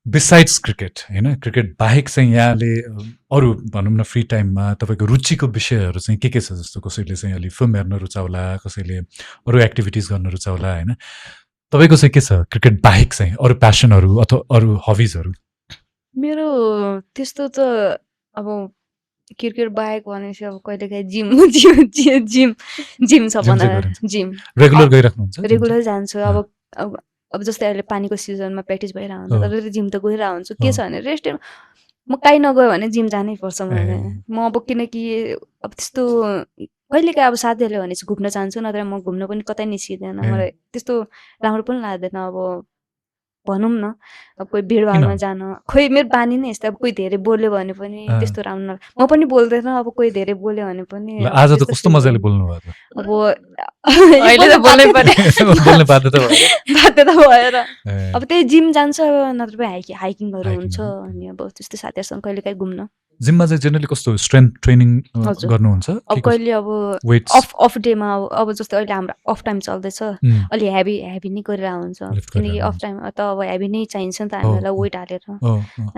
बिसाइड्स क्रिकेट हैन, क्रिकेट बाहेक चाहिँ यहाँले अरू भनौँ न फ्री टाइममा तपाईँको रुचिको विषयहरू चाहिँ के छ? जस्तो कसैले चाहिँ अलि फिल्म हेर्न रुचाउला, कसैले अरू एक्टिभिटिज गर्न रुचाउला हैन। तपाईँको चाहिँ के छ क्रिकेट बाहेक चाहिँ अरू प्यासनहरू अथवा अरू हबिजहरू? मेरो त्यस्तो त अब क्रिकेट बाहेक भनेपछि अब कहिलेकाहीँ जिम छ भने जिम रेगुलर गइराख्नुहुन्छ? रेगुलर जान्छु। अब जस्तै अहिले पानीको सिजनमा प्र्याक्टिस भइरहेको हुन्छ, तर जिम त गइरहेको हुन्छु। के छ भने रेस्ट म काहीँ नगयो भने जिम जानै पर्छ मैले। म अब किनकि अब त्यस्तो कहिलेकाहीँ अब साथीहरूले भने चाहिँ घुम्न चाहन्छु, नत्र म घुम्न पनि कतै निस्किँदैन। मलाई त्यस्तो राम्रो पनि लाग्दैन। अब भनौँ न अब कोही भिडभाडमा जान, खोइ मेरो बानी नै यस्तो। अब कोही धेरै बोल्यो भने पनि त्यस्तो राम्रो म पनि बोल्दैन। अब कोही धेरै बोल्यो भने पनि आज त कस्तो मजाले बोल्नु भयो। अब अहिले त बोल्नै पर्ने बोल्ने बाध्यता भएर अब त्यही जिम जान्छ, नत्र हाइकिङहरू हुन्छ। अनि अब त्यस्तो साथीहरूसँग कहिलेकाहीँ घुम्न। जिममा चाहिँ जेनरली कस्तो स्ट्रेन्थ ट्रेनिङ गर्नुहुन्छ? अब कहिले अब अफ डेमा, अब जस्तै अहिले हाम्रो अफ टाइम चल्दैछ, अलि हेभी नै गरिरहेको हुन्छ। किनकि अफ टाइम त अब हेभी नै चाहिन्छ नि त हामीलाई वेट हालेर।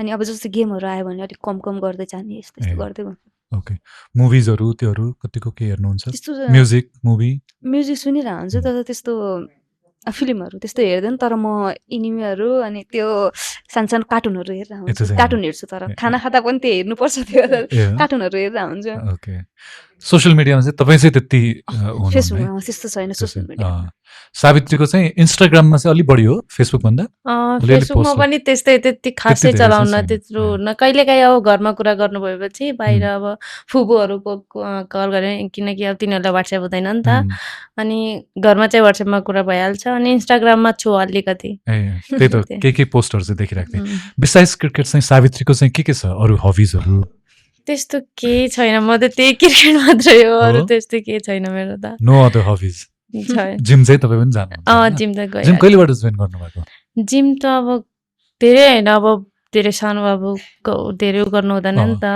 अनि अब जस्तो गेमहरू आयो भने अलिक कम गर्दै जाने, यस्तो गर्दै ओके मुभिजहरू त्योहरू कतिको के हेर्नुहुन्छ त्यस्तो म्युजिक मुभी म्युजिक सुनिरहेको हुन्छु तर त्यस्तो फिल्महरू त्यस्तो हेर्दैन तर म एनिमीहरू अनि त्यो सानो कार्टुनहरू हेरेर यस्तो हुन्छु चाहिँ कार्टुन हेर्छु तर खाना खाँदा पनि त्यो हेर्नुपर्छ त्यो ए कार्टुनहरू हेरेर हुन्छु ओके सोसियल मिडियामा चाहिँ तपाईँ चाहिँ त्यति हुनुहुन्न है फेसबुकमा त्यस्तो छैन सोसियल मिडिया सावित्रीको चाहिँ इन्स्टाग्राममा चाहिँ अलिक बढी हो फेसबुकभन्दा अलिअलि फेसबुकमा पोस्ट पनि त्यस्तै त्यति खासै धेरै चाहिँ चलाउन छैन। त्यत्रो न कहिलेकाहीँ अब घरमा कुरा गर्नु भएपछि बाहिर अब फुपूहरूको कल गरेँ किनकि अब तिनीहरूलाई वाट्सएप हुँदैन नि त अनि घरमा चाहिँ वाट्सएपमा कुरा भइहाल्छ अनि इन्स्टाग्राममा छु अलिकति ए त्यही त त्यही। के पोस्टहरू चाहिँ देखिरहेको थिएँ उम्, बिसाइज क्रिकेट चाहिँ सावित्रीको चाहिँ के छ अरू हबिजहरू त्यस्तो केही छैन म त त्यही क्रिकेट मात्रै हो अरू हो? त्यस्तो केही छैन मेरो त नो अदर हबिज छैन जिम चाहिँ तपाईँ पनि जानुहुन्छ जिम त जिम गइहाल्छु कहिलेबाट जोइन गर्नुभएको जिम त अब धेरै होइन अब धेरै सानो अब धेरै गर्नु हुँदैन नि त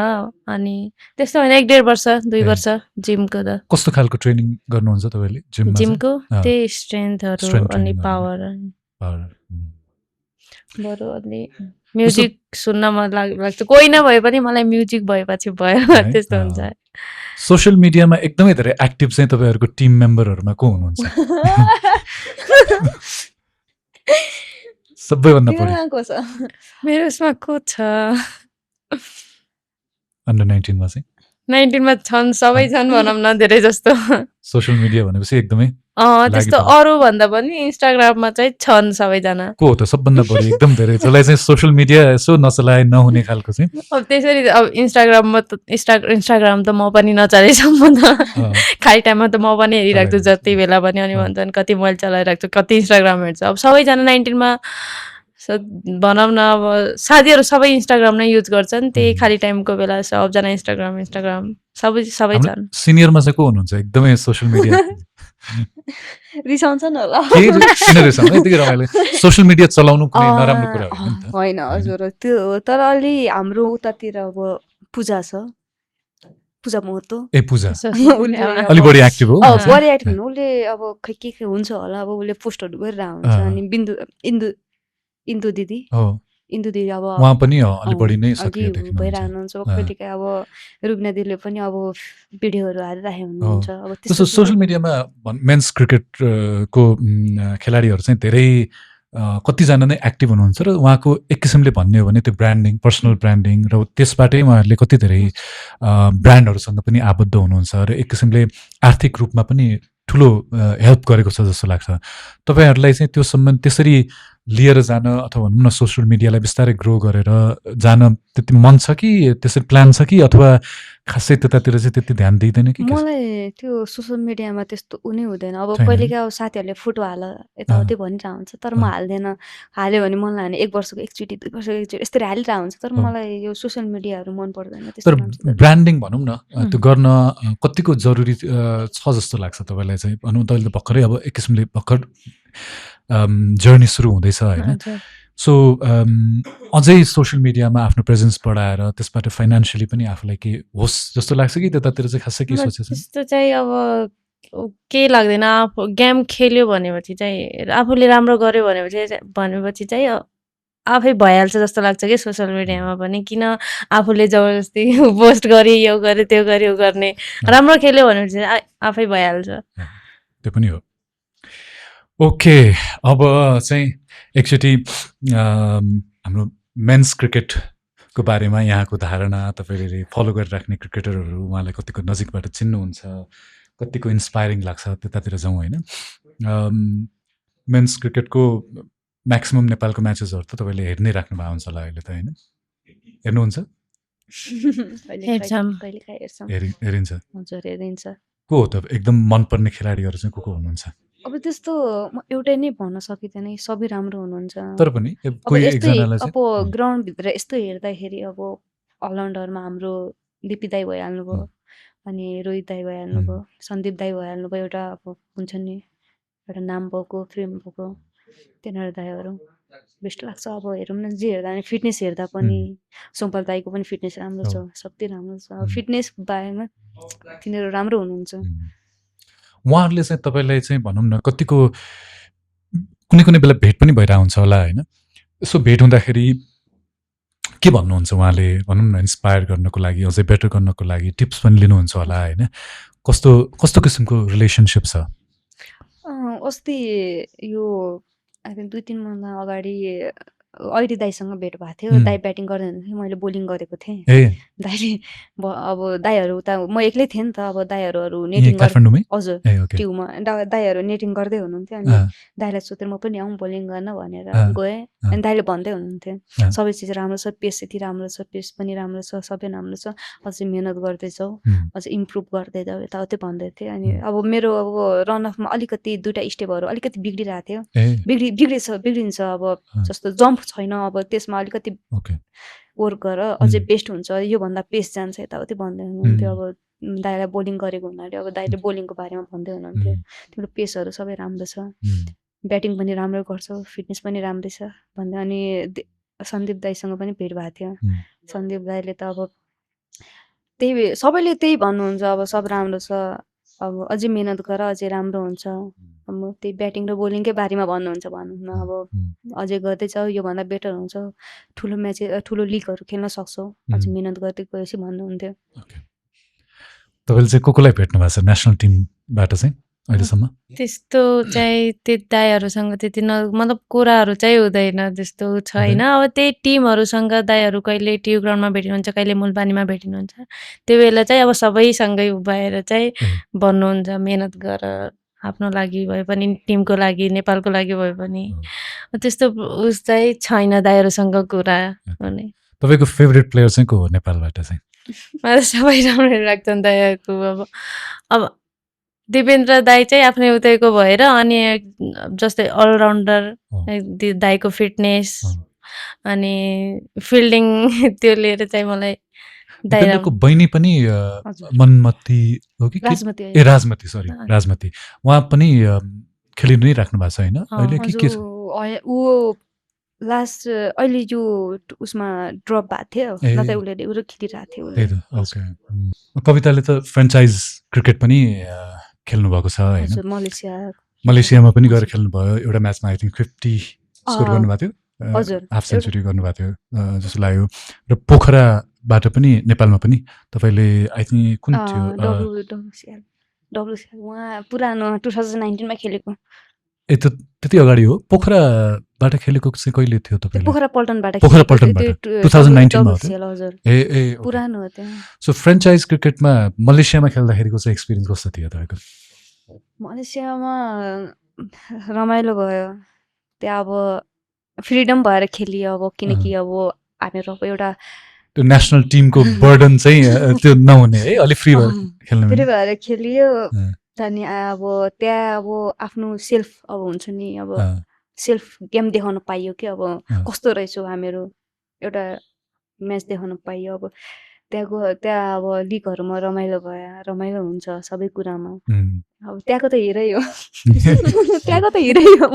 अनि त्यस्तो होइन 1.5 वर्ष 2 ए। वर्ष जिमको त कस्तो खालको ट्रेनिङ गर्नुहुन्छ तपाईँले जिममा चाहिँ? जिमको अँ, त्यही स्ट्रेन्थहरू strength अनि training पावर Power, बरु अलि म्युजिक सुन्न मन लाग्छ कोही नभए पनि मलाई म्युजिक भएपछि भयो है? त्यस्तो हुन्छ सोसियल मिडियामा एकदमै धेरै एक्टिभ चाहिँ तपाईँहरूको टिम मेम्बरहरूमा को हुनुहुन्छ सबैभन्दा बढी को छ मेरो उसमा को छ अन्डर 19 मा चाहिँ 19 मा छन् सबै छन् भनौँ न धेरै जस्तो सोसियल मिडिया भनेपछि एकदमै त्यस्तो लागिपर्छ। अरू भन्दा पनि इन्स्टाग्राममा चाहिँ छन् सबैजना को हो त सबभन्दा बढी एकदम धेरै जसलाई चाहिँ सोसियल मिडिया यसो नचलाए नहुने खालको चाहिँ अब त्यसरी अब इन्स्टाग्राममा त इन्स्टाग्राम त म पनि नचलाइसम्म त अँ, खाली टाइममा त म पनि हेरिरहेको छु चलाइरहेको जति बेला पनि अनि अँ। भन्छन् कति मोबाइल चलाइरहेको छु कति इन्स्टाग्राम हेर्छु अब सबैजना 19 मा भनौँ न अब साथीहरू सबै इन्स्टाग्राम नै युज गर्छन् त्यही खाली टाइमको बेला सबजना इन्स्टाग्राम सबै हाम्रो छन् सिनियरमा चाहिँ को हुनुहुन्छ एकदमै सोसियल मिडिया रिसाउँछन् होला किन रहेछ यतिकै रमाइलो सोसियल मिडिया चलाउनु कुनै नराम्रो कुरा होइन नि त होइन हजुर त्यो हो तर अलि हाम्रो उतातिर अब पूजा छ पूजा महत्त्व ए पूजा उसले अब- अलि बढी एक्टिभ हो बढी एक्टिभ हुनु उसले अब खै के हुन्छ होला अब उसले पोस्टहरू गरिरहेको हुन्छ अँ। अनि इन्दु दिदी हो इन्दु दिदी अब उहाँ पनि अलि बढी नै अघि सक्रिय देखिनुहुन्छ भइरहनुहुन्छ अँ। कहिलेकाहीँ अब रुबिना दिदीले पनि अब भिडियोहरू हालिरहेको हुनुहुन्छ अब त्यस्तो सोसियल मिडियामा मेन्स क्रिकेट को खेलाडीहरू चाहिँ धेरै कतिजना नै एक्टिभ हुनुहुन्छ र उहाँको एक किसिमले भन्ने हो भने त्यो ब्रान्डिङ पर्सनल ब्रान्डिङ र त्यसबाटै उहाँहरूले कति धेरै ब्रान्डहरूसँग पनि आबद्ध हुनुहुन्छ र एक किसिमले आर्थिक रूपमा पनि ठुलो हेल्प गरेको छ जस्तो लाग्छ तपाईँहरूलाई चाहिँ त्यो सम्बन्ध त्यसरी लिएर जान अथवा भनौँ न सोसियल मिडियालाई बिस्तारै ग्रो गरेर जान त्यति मन छ कि त्यसरी प्लान छ कि अथवा खासै त्यतातिर चाहिँ त्यति ध्यान दिँदैन कि के छ? मलाई त्यो सोसियल मिडियामा त्यस्तो उ नै हुँदैन अब छैन कहिलेकाहीँ अब साथीहरूले फोटो हाल यताउति भनिरहेको हुन्छ तर म हाल्दैन हाल्यो भने मलाई भने 1 वर्षको एकचोटि 2 वर्षको एकचोटि यसरी हालिरहेको हुन्छ तर मलाई यो सोसियल मिडियाहरू मन पर्दैन त्यस्तो तर मान्छेहरू। ब्रान्डिङ भनौँ न त्यो गर्न कतिको जरुरी छ जस्तो लाग्छ तपाईँलाई चाहिँ भनौँ तपाईँले त भर्खरै अब एक किसिमले भर्खर जर्नी सुरु हुँदैछ होइन हजुर। सो अझै सोसियल मिडियामा आफ्नो प्रेजेन्स बढाएर त्यसबाट फाइनेन्सियली पनि आफूलाई के होस् जस्तो लाग्छ कि त्यतातिर चाहिँ खासै के मलाई सोचेछ त्यस्तो चाहिँ अब केही लाग्दैन आफू गेम खेल्यो भनेपछि चाहिँ आफूले राम्रो गर्यो भनेपछि चाहिँ आफै भइहाल्छ जस्तो लाग्छ कि सोसियल मिडियामा पनि किन आफूले जबरजस्ती पोस्ट गरे यो गरे त्यो गरे यो गर्ने राम्रो खेल्यो भनेपछि चाहिँ आफै भइहाल्छ त्यो पनि हो ओके अब चाहिँ एकचोटि हाम्रो मेन्स क्रिकेटको बारेमा यहाँको धारणा तपाईँले फलो गरिराख्ने क्रिकेटरहरू उहाँलाई कतिको नजिकबाट चिन्नुहुन्छ कतिको इन्सपायरिङ लाग्छ त्यतातिर जाउँ होइन मेन्स क्रिकेटको म्याक्सिमम् नेपालको म्याचेसहरू त तपाईँले हेर्नै राख्नु भएको हुन्छ होला अहिले त होइन हेर्नुहुन्छ हेर्छौँ। कहिलेकाहीँ हेर्छौँ हेरिन्छ हजुर हेरिन्छ को हो त एकदम मनपर्ने खेलाडीहरू चाहिँ को हुनुहुन्छ अब त्यस्तो म एउटै नै भन्न सकिँदैन सबै राम्रो हुनुहुन्छ तर पनि अब कोही यस्तै एकजनालाई अब चाहिँ ग्राउन्डभित्र यस्तो हेर्दाखेरि अब अलराउन्डरमा हाम्रो लिपि दाई भइहाल्नुभयो अनि रोहित दाई भइहाल्नुभयो सन्दीप दाई भइहाल्नुभयो एउटा अब हुन्छ नि एउटा नाम भएको फ्रेम भएको तिनीहरू दाईहरू बेस्ट लाग्छ अब हेरौँ न जे हेर्दा पनि फिटनेस हेर्दा पनि सोमपाल दाईको पनि फिटनेस राम्रो छ सबै राम्रो छ फिटनेस बारेमा तिनीहरू राम्रो हुनुहुन्छ उहाँहरूले चाहिँ तपाईँलाई चाहिँ भनौँ न कतिको कुनै कुनै बेला भेट पनि भइरहेको हुन्छ होला होइन यसो भेट हुँदाखेरि के भन्नुहुन्छ उहाँले भनौँ न इन्स्पायर गर्नको लागि अझै बेटर गर्नको लागि टिप्स पनि लिनुहुन्छ होला होइन कस्तो कस्तो किसिमको रिलेसनसिप छ अस्ति यो आई थिङ्क 2-3 महिना अगाडि अहिले दाइसँग भेट भएको थियो दाइ ब्याटिङ गर्दै हुनुहुन्थ्यो मैले बोलिङ गरेको थिएँ ए दाइले अब दाइहरू उता म एक्लै थिएँ नि त अब दाइहरू यहीँ नेटिङ काठमाडौँमै हजुर ए ओके ट्युमा दाइहरू नेटिङ गर्दै हुनुहुन्थ्यो अनि दाइलाई सोधेर म पनि आउँ बोलिङ गर्न भनेर गएँ अनि दाइले भन्दै हुनुहुन्थ्यो सबै चिज राम्रो छ पेस यति राम्रो छ पेस पनि राम्रो छ सबै राम्रो छ अझै मिहिनेत गर्दैछौ अझै इम्प्रुभ गर्दै जाऊ यताउति भन्दै थिएँ अनि अब मेरो अब रन अफमा अलिकति 2टा स्टेपहरू अलिकति बिग्रिरहेको थियो बिग्रिन्छ अब जस्तो जम्प छैन अब त्यसमा अलिकति ओके वर्क गर अझै बेस्ट हुन्छ योभन्दा पेस जान्छ यताउति भन्दै हुनुहुन्थ्यो अब दाइलाई बोलिङ गरेको हुनाले अब दाइले बोलिङको बारेमा भन्दै हुनुहुन्थ्यो तिम्रो पेसहरू सबै राम्रो छ ब्याटिङ पनि राम्रो गर्छौ फिटनेस पनि राम्रै छ भन्दै अनि सन्दीप दाइसँग पनि भेट भएको थियो सन्दीप दाइले त अब त्यही सबैले त्यही भन्नुहुन्छ अब सब राम्रो छ अब अझै मिहिनेत गर अझै राम्रो हुन्छ अब त्यही ब्याटिङ र बोलिङकै बारेमा भन्नुहुन्छ भनौँ न अब अझै गर्दै जाऊ योभन्दा बेटर हुन्छ ठुलो म्याच ठुलो लिगहरू खेल्न सक्छौ अझै मिहिनेत गर्दै गएपछि भन्नुहुन्थ्यो तपाईँले चाहिँ कोलाई भेट्नु भएको छ नेसनल टिमबाट चाहिँ अहिलेसम्म त्यस्तो चाहिँ त्यो दाइहरूसँग त्यति मतलब कुराहरू चाहिँ हुँदैन त्यस्तो छैन अब त्यही टिमहरूसँग दाइहरू कहिले ट्यु ग्राउन्डमा भेटिनुहुन्छ कहिले मूलपानीमा भेटिनुहुन्छ त्यो बेला चाहिँ अब सबैसँगै भएर चाहिँ भन्नुहुन्छ मेहनत गर आफ्नो लागि भए पनि टिमको लागि नेपालको लागि भए पनि त्यस्तो उस चाहिँ छैन दाइहरूसँग कुरा हुने तपाईँको फेभरेट प्लेयर चाहिँ को हो नेपालबाट चाहिँ मलाई सबै राम्रो लाग्छन् दाइहरूको अब दिपेन्द्र दाइ चाहिँ आफ्नै उतैको भएर अनि जस्तै अलराउन्डर दाइको फिटनेस अनि फिल्डिङ त्यो लिएर चाहिँ मलाई दिपेन्द्रको बहिनी पनि मनमती हो कि ए राजमती सरी राजमती उहाँ पनि खेलि नै राख्नु भएको छ होइन अहिले के छ ऊ लास्ट अहिले यो उसमा ड्रप भएको थियो नत्र उसले खेलिरहेको थियो कविताले त फ्रेन्चाइज क्रिकेट पनि खेल्नु भएको छ होइन मलेसियामा पनि गएर खेल्नुभयो एउटा म्याचमा आई थिङ्क 50 स्कोर गर्नुभएको थियो हाफ सेन्चुरी गर्नुभएको थियो जस्तो लाग्यो र पोखराबाट पनि नेपालमा पनि तपाईँले आई थिङ्क कुन थियो उहाँ पुरानो 2019 मा खेलेको ए त त्यति अगाडि हो पोखराबाट खेलेको चाहिँ कहिले थियो तपाईले पोखरा पल्टनबाट 2019 मा हो ए पुरानो हो त्यो सो फ्रेन्चाइज क्रिकेटमा मलेसियामा खेल्दाखेरिको चाहिँ एक्सपिरियन्स कस्तो थियो तपाईको मलेसियामा रमाइलो भयो त्यहाँ अब फ्रिडम भएर खेलियो अब किनकि अब हामीहरू अब एउटा त्यो नेसनल टिमको बर्डन चाहिँ त्यो नहुने है अलि फ्री भएर खेल्नु फ्री भएर खेलियो अनि अब त्यहाँ अब आफ्नो सेल्फ अब हुन्छ नि अब सेल्फ गेम देखाउन पाइयो कि अब कस्तो रहेछौ हामीहरू एउटा म्याच देखाउन पाइयो अब त्यहाँ अब लिगहरूमा रमाइलो हुन्छ सबै कुरामा अब त्यहाँको त हिरै हो त्यहाँको त हिरै हो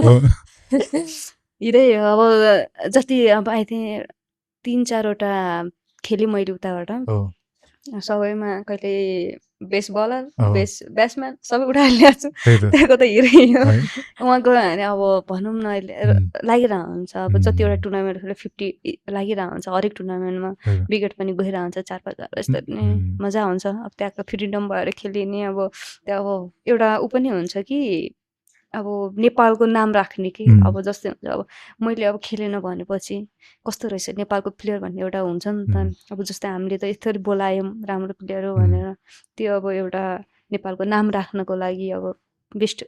हिरै हो अब जति अब आई थिङ्क 3-4वटा खेलेँ मैले उताबाट सबैमा कहिले बेस्ट बलर बेस्ट ब्याट्सम्यान सबै उठाएर ल्याएको छु त्यहाँको त हिरै हो उहाँको अब भनौँ न लागिरहेको हुन्छ अब जतिवटा टुर्नामेन्ट खेले 50 लागिरहेको हुन्छ हरेक टुर्नामेन्टमा विकेट पनि गइरहेको हुन्छ 4-5 यस्तो पनि मजा हुन्छ अब त्यहाँको फ्रिडम भएर खेलिने अब त्यहाँ अब एउटा ऊ पनि हुन्छ कि अब नेपालको नाम राख्ने कि अब जस्तै हुन्छ अब मैले अब खेलेन भनेपछि कस्तो रहेछ नेपालको प्लेयर भन्ने एउटा हुन्छ नि त अब जस्तै हामीले त यसरी बोलायौँ राम्रो प्लेयर हो भनेर त्यो अब एउटा नेपालको नाम राख्नको लागि अब बेस्ट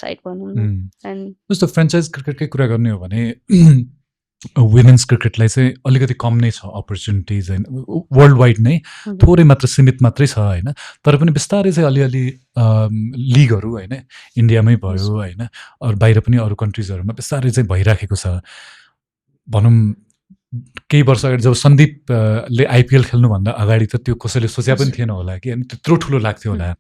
साइड भनौँ न जस्तो फ्रेन्चाइज क्रिकेटकै कुरा गर्ने हो भने वुमेन्स क्रिकेटलाई चाहिँ अलिकति कम नै छ अपर्च्युनिटिज होइन वर्ल्ड वाइड नै थोरै मात्र सीमित मात्रै छ होइन तर पनि बिस्तारै चाहिँ अलिअलि लिगहरू होइन इन्डियामै भयो होइन अरू बाहिर पनि अरू कन्ट्रिजहरूमा बिस्तारै चाहिँ भइराखेको छ भनौँ केही वर्ष अगाडि जब सन्दीपले आइपिएल खेल्नुभन्दा अगाडि त त्यो कसैले सोचे पनि थिएन होला कि अनि त्यत्रो ठुलो लाग्थ्यो होला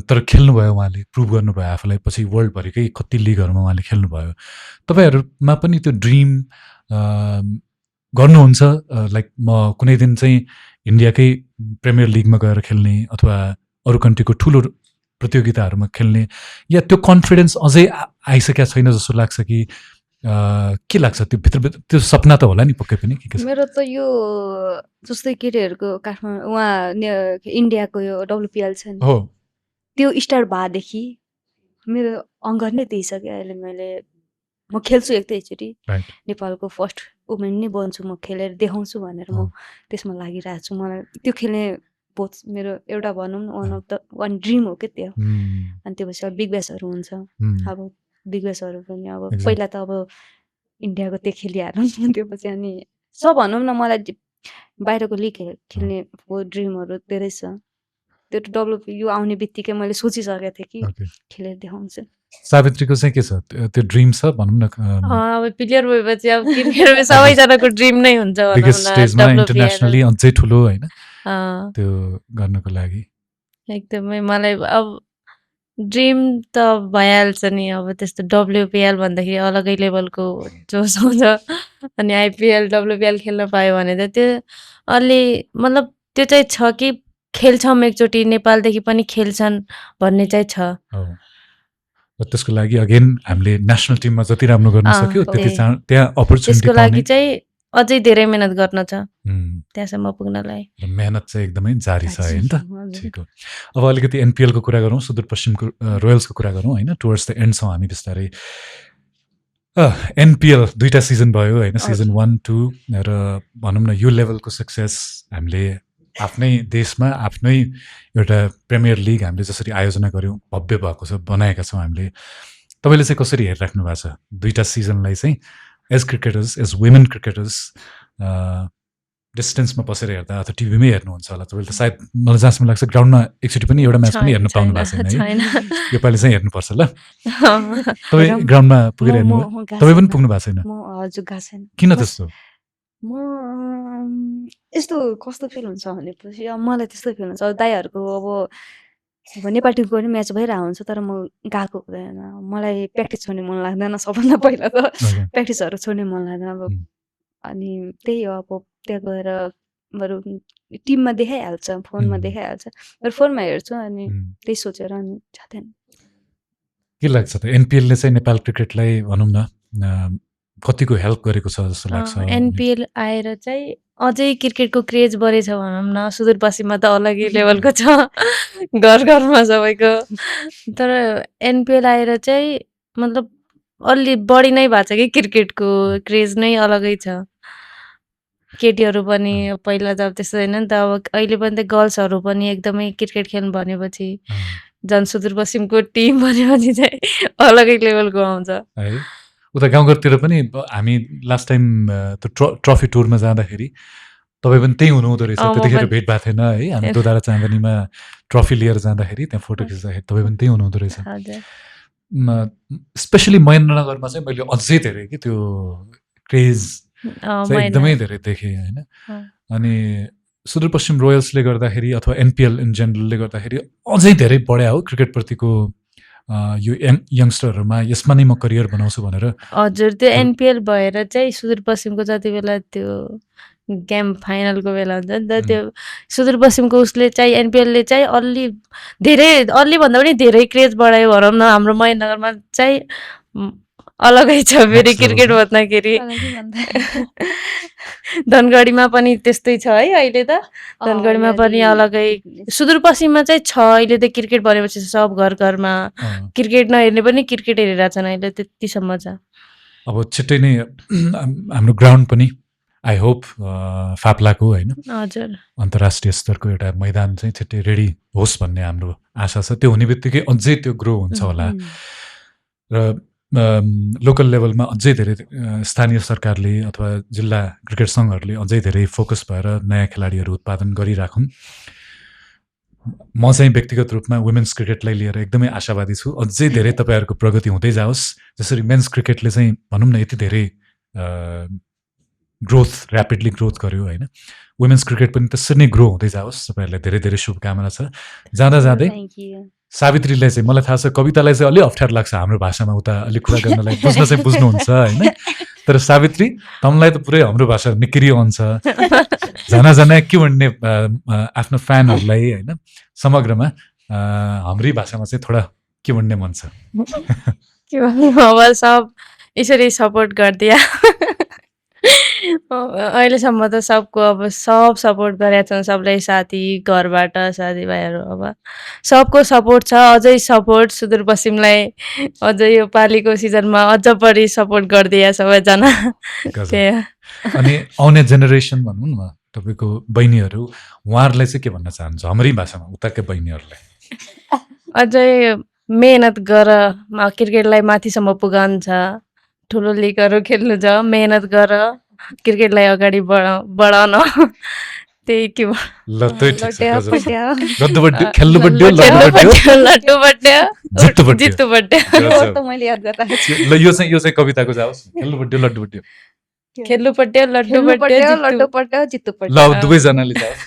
तर खेल्नुभयो उहाँले प्रुभ गर्नुभयो आफूलाई पछि वर्ल्डभरिकै कति लिगहरूमा उहाँले खेल्नुभयो तपाईँहरूमा पनि त्यो ड्रिम गर्नुहुन्छ लाइक म कुनै दिन चाहिँ इन्डियाकै प्रिमियर लिगमा गएर खेल्ने अथवा अरू कन्ट्रीको ठुलो प्रतियोगिताहरूमा खेल्ने या त्यो कन्फिडेन्स अझै आइसकेको छैन जस्तो लाग्छ कि के लाग्छ त्यो भित्र त्यो सपना त होला नि पक्कै पनि के छ? मेरो त यो जस्तै केटीहरूको काठमाडौँ इन्डियाको यो WPL छ नि, हो त्यो स्टार्ट भएदेखि मेरो अङ्ग नै त्यही छ क्या। अहिले म खेल्छु एकैचोटि राइट नेपालको फर्स्ट वुमेन नै बन्छु, म खेलेर देखाउँछु भनेर म त्यसमा लागिरहेको छु। मलाई त्यो खेल्ने बहुत मेरो एउटा भनौँ न वान ड्रिम हो क्या त्यो। अनि त्यो पछि बिग ब्यासहरू हुन्छ, अब बिग ब्यासहरू पनि अब पहिला त अब इन्डियाको त्यो खेलिहाल्नु त्यो पछि अनि भनौँ न मलाई बाहिरको लिग खेल्ने ड्रिमहरू धेरै छ। त्यो यो आउने बित्तिकै मैले सोचिसकेको थिएँ कि खेलेर देखाउँछु। सावित्रीको चाहिँ के छ त्यो ड्रिम छ भनौँ न अब प्लेयर भएपछि अब क्रिकेटमा सबैजनाको ड्रिम नै हुन्छ बिगेस्ट स्टेजमा इन्टरनेसनली अझै ठुलो होइन त्यो गर्नको लागि एकदमै मलाई अब ड्रिम त भइहाल्छ नि। अब त्यस्तो WPL भन्दाखेरि अलगै लेभलको जोस आउँछ। अनि IPL WPL खेल्न पायो भने त त्यो अलि मतलब त्यो चाहिँ छ कि खेल्छौँ एकचोटि, नेपालदेखि पनि खेल्छन् भन्ने चाहिँ छ। त्यसको लागि अगेन हामीले नेसनल टिममा जति राम्रो गर्न सक्यो त्यति त्यहाँ अपर्च्युनिटी त्यसको लागि चाहिँ अझै धेरै मेहनत गर्न छ त्यहाँसम्म पुग्नलाई। मेहनत चाहिँ एकदमै जारी छ होइन त। ठिक हो। अब अलिकति NPLको कुरा गरौँ, सुदूरपश्चिमको रोयल्सको कुरा गरौँ होइन। टुवर्ड्स द एन्ड छौँ हामी बिस्तारै। NPL 2टा सिजन भयो होइन, सिजन 1, 2 र भनौँ न यो लेभलको सक्सेस हामीले आफ्नै देशमा आफ्नै एउटा प्रिमियर लिग हामीले जसरी आयोजना गऱ्यौँ, भव्य भएको छ, बनाएका छौँ हामीले। तपाईँले चाहिँ कसरी हेरिराख्नु भएको छ 2टा सिजनलाई चाहिँ as cricketers, as women cricketers? डिस्टेन्समा बसेर हेर्दा अथवा टिभीमै हेर्नुहुन्छ होला तपाईँले त सायद, मलाई जहाँसम्म लाग्छ ग्राउन्डमा एकचोटि पनि एउटा म्याच पनि हेर्नु पाउनु भएको छैन है। योपालि चाहिँ हेर्नुपर्छ ल। तपाईँ ग्राउन्डमा पुगेर हेर्नु, तपाईँ पनि पुग्नु भएको छैन? हजुर गएको छैन। किन त्यस्तो? म यस्तो कस्तो फिल हुन्छ भनेपछि अब मलाई त्यस्तो फिल हुन्छ। दाइहरूको अब नेपाल टिमको पनि म्याच भइरहेको हुन्छ तर म गएको हुँदैन। मलाई प्र्याक्टिस छोड्ने मन लाग्दैन। सबभन्दा पहिला त प्र्याक्टिसहरू छोड्ने मन लाग्दैन। अब अनि त्यही हो, अब त्यहाँ गएर बरु टिममा देखाइहाल्छ, फोनमा देखाइहाल्छ, तर फोनमा हेर्छु अनि त्यही सोचेर अनि जाँदैन। के लाग्छ त NPLले चाहिँ नेपाल क्रिकेटलाई भनौँ न कतिको हेल्प गरेको छ जस्तो लाग्छ? NPL आएर चाहिँ अझै क्रिकेटको क्रेज बढेछ भनौँ न। सुदूरपश्चिममा त अलग्गै लेभलको छ, घर घरमा सबैको। तर NPL आएर चाहिँ मतलब अलि बढी नै भएको छ कि क्रिकेटको क्रेज नै अलगै छ। केटीहरू पनि पहिला त अब त्यस्तो होइन नि त। अब अहिले पनि त गर्ल्सहरू पनि एकदमै क्रिकेट खेल्नु भनेपछि झन् सुदूरपश्चिमको टिम भनेपछि चाहिँ अलगै लेभलको आउँछ है। उता गाउँघरतिर पनि हामी लास्ट टाइम त्यो ट्रफी टुरमा जाँदाखेरि तपाईँ पनि त्यही हुनुहुँदो रहेछ। त्यतिखेर भेट भएको थिएन है। हामी दोधारा चाँदनीमा ट्रफी लिएर जाँदाखेरि त्यहाँ फोटो खिच्दाखेरि तपाईँ पनि त्यही हुनुहुँदो रहेछ। स्पेसली महेन्द्रनगरमा चाहिँ मैले अझै धेरै कि त्यो क्रेज चाहिँ एकदमै धेरै देखेँ होइन। अनि सुदूरपश्चिम रोयल्सले गर्दाखेरि अथवा NPL इन जेनरलले गर्दाखेरि अझै धेरै बढ्या हो क्रिकेटप्रतिको यो यङ्स्टरहरूमा। यसमा नै म करियर बनाउँछु भनेर। हजुर, त्यो NPL भएर चाहिँ सुदूरपश्चिमको जति बेला त्यो गेम फाइनलको बेला हुन्छ नि त, त्यो सुदूरपश्चिमको उसले चाहिँ NPLले चाहिँ अलि भन्दा पनि धेरै क्रेज बढायो भनौँ न। हाम्रो महेन्द्रनगरमा चाहिँ अलगै छ फेरि क्रिकेट भन्दाखेरि। धनगढीमा पनि त्यस्तै छ है अहिले त। धनगढीमा पनि अलगै, सुदूरपश्चिममा चाहिँ छ अहिले त। क्रिकेट भनेपछि सब घर घरमा क्रिकेट नहेर्ने पनि क्रिकेट हेरिरहेछन् अहिले, त्यतिसम्म छ। अब छिट्टै नै हाम्रो ग्राउन्ड पनि आई होप फाप्लाको होइन, हजुर, अन्तर्राष्ट्रिय स्तरको एउटा मैदान चाहिँ छिट्टै रेडी होस् भन्ने हाम्रो आशा छ। त्यो हुने बित्तिकै अझै त्यो ग्रो हुन्छ होला र लोकल लेभलमा अझै धेरै स्थानीय सरकारले अथवा जिल्ला क्रिकेट सङ्घहरूले अझै धेरै फोकस भएर नयाँ खेलाडीहरू उत्पादन गरिराखौँ। म चाहिँ व्यक्तिगत रूपमा वुमेन्स क्रिकेटलाई लिएर एकदमै आशावादी छु। अझै धेरै तपाईँहरूको प्रगति हुँदै जाओस्। जसरी मेन्स क्रिकेटले चाहिँ भनौँ न यति धेरै ऱ्यापिडली ग्रोथ गर्यो होइन, वुमेन्स क्रिकेट पनि त्यसरी नै ग्रो हुँदै जाओस्। तपाईँहरूलाई धेरै धेरै शुभकामना छ। जाँदा जाँदै सावित्रीलाई चाहिँ मलाई थाहा छ कवितालाई चाहिँ अलि अप्ठ्यारो लाग्छ हाम्रो भाषामा उता अलिक कुरा गर्नलाई, बुझ्नुहुन्छ होइन। तर सावित्री तँलाई त पुरै हाम्रो भाषा निक्री आउँछ। जाना के भन्ने आफ्नो फ्यानहरूलाई होइन समग्रमा हाम्रै भाषामा चाहिँ थोडा के भन्ने मन छ? के भन्ने अब सब यसरी सपोर्ट गरिदिया अहिलेसम्म त सबको अब सब सपोर्ट गरेका छन् सबलाई साथी घरबाट साथीभाइहरू अब सबको सपोर्ट छ अझै सपोर्ट सुदूरपश्चिमलाई अझै यो पालिको सिजनमा अझ बढी सपोर्ट गरिदिया सबैजना गजब। त्यही हो। अनि आउने जेनेरेसन भनौँ न तपाईँको बहिनीहरू उहाँहरूलाई चाहिँ के भन्न चाहन्छ हाम्रै भाषामा उताकै बहिनीहरूलाई? अझै मेहनत गर क्रिकेटलाई माथिसम्म पुगान्छ ठुलो लिगहरू खेल्नु छ मेहनत गर क्रिकेटलाई अगाडि बढाउन त्यही के ल त्यही ठिक छ, लट्या गजब। पट्या गद्दु बड्यो खेल्नु बड्यो लड्नु बड्यो लड्डु बड्यो जित्नु बड्यो। जित्नु बड्यो गजब। त मैले याद गरिरहेको छु ल यो चाहिँ कविताको जाओस् खेल्नु बड्यो लड्डु बड्यो। खेल्नु पट्यो लड्डु खेल्नु बड्यो पट्यो जित्नु लड्डु पट्यो जित्नु ल पट्यो अब दुवैजनाले जाओस्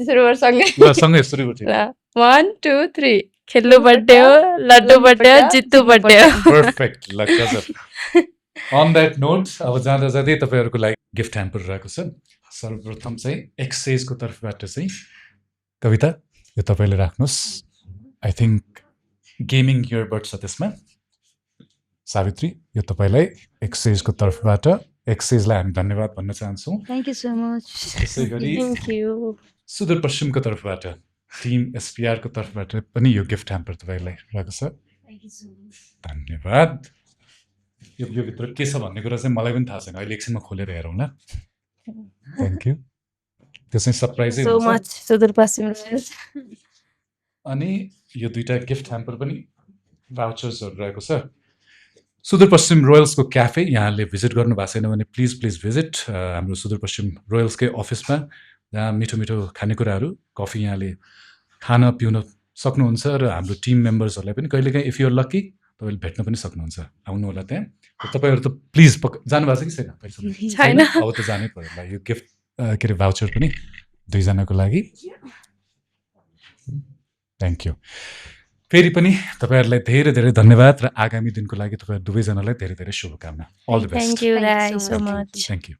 सुरुवातसँगै ल सँगै सुरु गर्छु। 1 2 3 खेल्नु पट्यो लड्डु बड्यो जित्नु पट्यो पर्फेक्ट ल गजब। अन द्याट नोट अब जाँदा जाँदै तपाईँहरूको लागि गिफ्ट ह्याम्पर रहेको छ। सर्वप्रथम चाहिँ एक्सचेन्जको तर्फबाट चाहिँ कविता यो तपाईँले राख्नुहोस्। आई थिङ्क गेमिङ इयरबड छ त्यसमा। सावित्री यो तपाईँलाई एक्सचेन्जको तर्फबाट एक्सचेन्जलाई हामी धन्यवाद भन्न चाहन्छौँ। थ्याङ्क यू सो मच त्यसै गरी थ्याङ्क यू सुदूरपश्चिमको तर्फबाट टिम एसपिआरको तर्फबाट पनि यो गिफ्ट ह्याम्पर तपाईँलाई रहेको छ। धन्यवाद। यो भित्र के छ भन्ने कुरा चाहिँ मलाई पनि थाहा छैन, अहिले एकछिनमा खोलेर हेरौँ ल। Thank you. त्यो चाहिँ सरप्राइजै सो हुन्छ। मच सुदूरपश्चिम अनि यो दुईटा गिफ्ट ह्याम्पर पनि भाउचर्सहरू रहेको छ। सुदूरपश्चिम रोयल्सको क्याफे यहाँले भिजिट गर्नुभएको छैन भने प्लिज भिजिट हाम्रो सुदूरपश्चिम रोयल्सकै अफिसमा, जहाँ मिठो मिठो खानेकुराहरू कफी यहाँले खान पिउन सक्नुहुन्छ र हाम्रो टिम मेम्बर्सहरूलाई पनि कहिलेकाहीँ इफ युआर लकी तपाईँले भेट्न पनि सक्नुहुन्छ। आउनु होला त्यहाँ। तपाईँहरू त प्लिज जानुभएको छ कि छैन? छैन। अब त जानै पर्यो ल। यो गिफ्ट के अरे भाउचर पनि दुईजनाको लागि। Thank you. फेरि पनि तपाईँहरूलाई धेरै धेरै धन्यवाद र आगामी दिनको लागि तपाईँहरू दुवैजनालाई धेरै धेरै शुभकामना। All the best. Thank you Thank you Rai so so much. Much thank you.